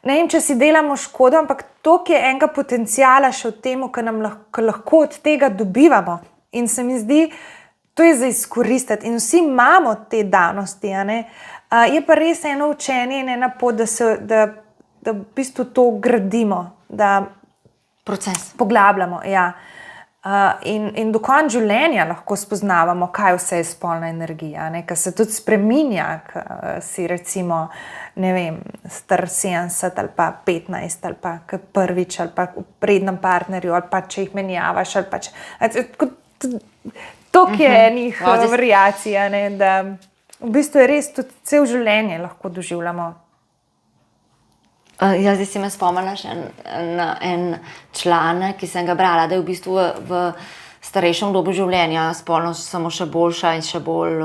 Ne vem, če si delamo škodo, ampak toliko je enega potenciala še v tem, kar lahko od tega dobivamo. In se mi zdi, to je za izkoristiti. In vsi imamo te danosti. Je pa res eno učenje in ena pot, da v bistvu to gradimo, da proces poglabljamo. Ja. In do konca življenja lahko spoznavamo, kaj vse je spolna energija, ker se tudi spreminja, si recimo, ne vem, star 70 ali pa 15 ali pa prvič ali pa v prednem partnerju ali pa če jih menjavaš ali pa če... Toliko je enih variacij, da v bistvu je res tudi cel življenje lahko doživljamo. Zdaj si me spomnila še na en članek, ki sem ga brala, da je v bistvu v starejšem dobu življenja spolnost samo še boljša in še bolj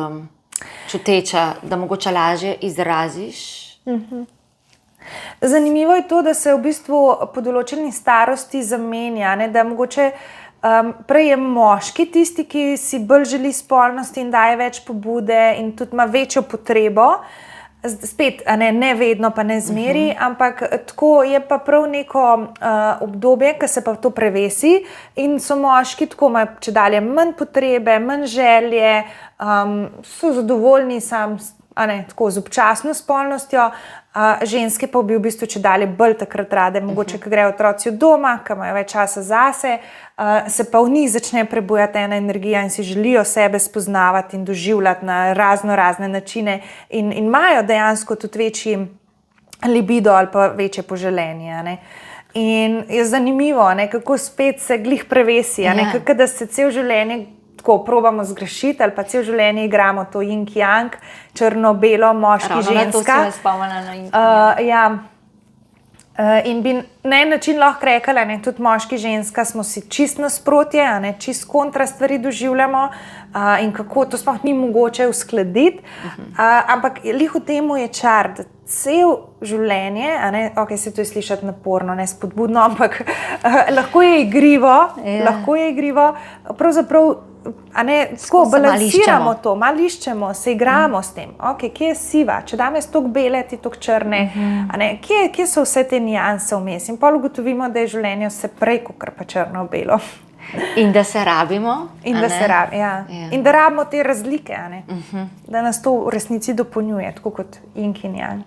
čuteča, da mogoče lažje izraziš. Zanimivo je to, da se v bistvu po določeni starosti zamenja, da mogoče prej je moški tisti, ki si bolj želi spolnosti in daje več pobude in tudi ima večjo potrebo. Spet, ne vedno, pa ne zmeri, ampak tako je pa prav neko obdobje, ki se pa to prevesi in so moški tako imajo čedalje manj potrebe, manj želje, so zadovoljni tako z občasno spolnostjo, ženske pa bi v bistvu čedalje bolj takrat rade, mogoče, ko grejo otroci od doma, ko imajo več časa zase, se pa v njih začne prebujati ena energija in si želijo sebe spoznavati in doživljati na razne načine in imajo dejansko tudi večji libido ali pa večje poželenje. In je zanimivo, kako spet se glih prevesi, kako da se cel življenje tako probamo zgrešiti ali pa cel življenje igramo to yin-yang, črno-belo, moški, ženska. Ravno na to si me spomnila na yin-yang. Ja. In bi na en način lahko rekla, tudi moški, ženska smo si čist nasprotje, čist kontra stvari doživljamo in kako to sploh ni mogoče uskladiti. Ampak lih v temu je čar, da cel življenje, se to je slišati naporno, ne spodbudno, ampak lahko je igrivo, pravzaprav tako balansiramo to, malo iščemo, se igramo s tem, kje je siva, če dam jaz toliko bele, ti toliko črne, kje so vse te nijanse vmes in potem ugotovimo, da je življenje vse prej kot pa črno-belo. In da se rabimo. In da rabimo te razlike, da nas to v resnici dopolnjuje, tako kot yin in yang.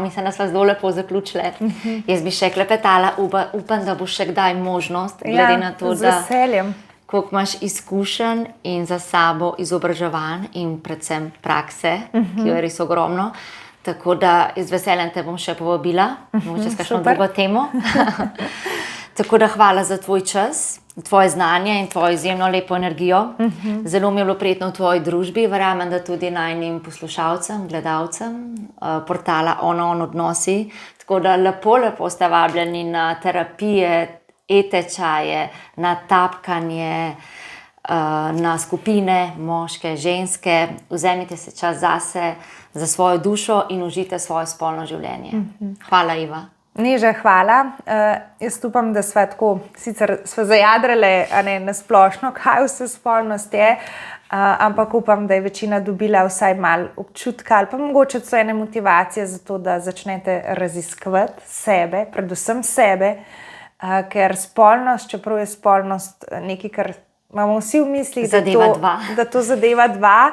Mislim, da sva zelo lepo zaključile. Jaz bi še klepetala, upam, da bo še kdaj možnost, glede na to, z veseljem. Koliko imaš izkušenj in za sabo izobraževanj in predvsem prakse, ki jo je res ogromno. Tako da z veseljem te bom še povabila, mogoče s kakšno drugo temo. Tako da hvala za tvoj čas, tvoje znanje in tvojo izjemno lepo energijo. Zelo mi je bilo prijetno v tvoji družbi, verjamem, da tudi najnim poslušalcem, gledalcem portala On odnosi. Tako da lepo ste vabljeni na terapije, e-tečaje, na tapkanje, na skupine, moške, ženske. Vzemite se čas zase, za svojo dušo in užite svoje spolno življenje. Hvala, Iva. Neža, hvala. Jaz upam, da sva tako, sicer sva zajadrale na splošno, kaj vse spolnost je, ampak upam, da je večina dobila vsaj malo občutka ali pa mogoče celo ene motivacije za to, da začnete raziskovati sebe, predvsem sebe, ker spolnost, čeprav je spolnost nekaj, kar imamo vsi v mislih, da to zadeva dva,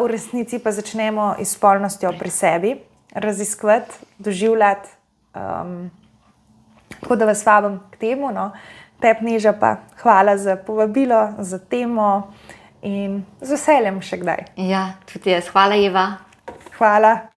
v resnici pa začnemo s spolnostjo pri sebi raziskovati, doživljati. Tako da vas vabim k temu. Tebi, Neža, pa hvala za povabilo, za temo in z veseljem še kdaj. Ja, tudi jaz. Hvala, Iva. Hvala.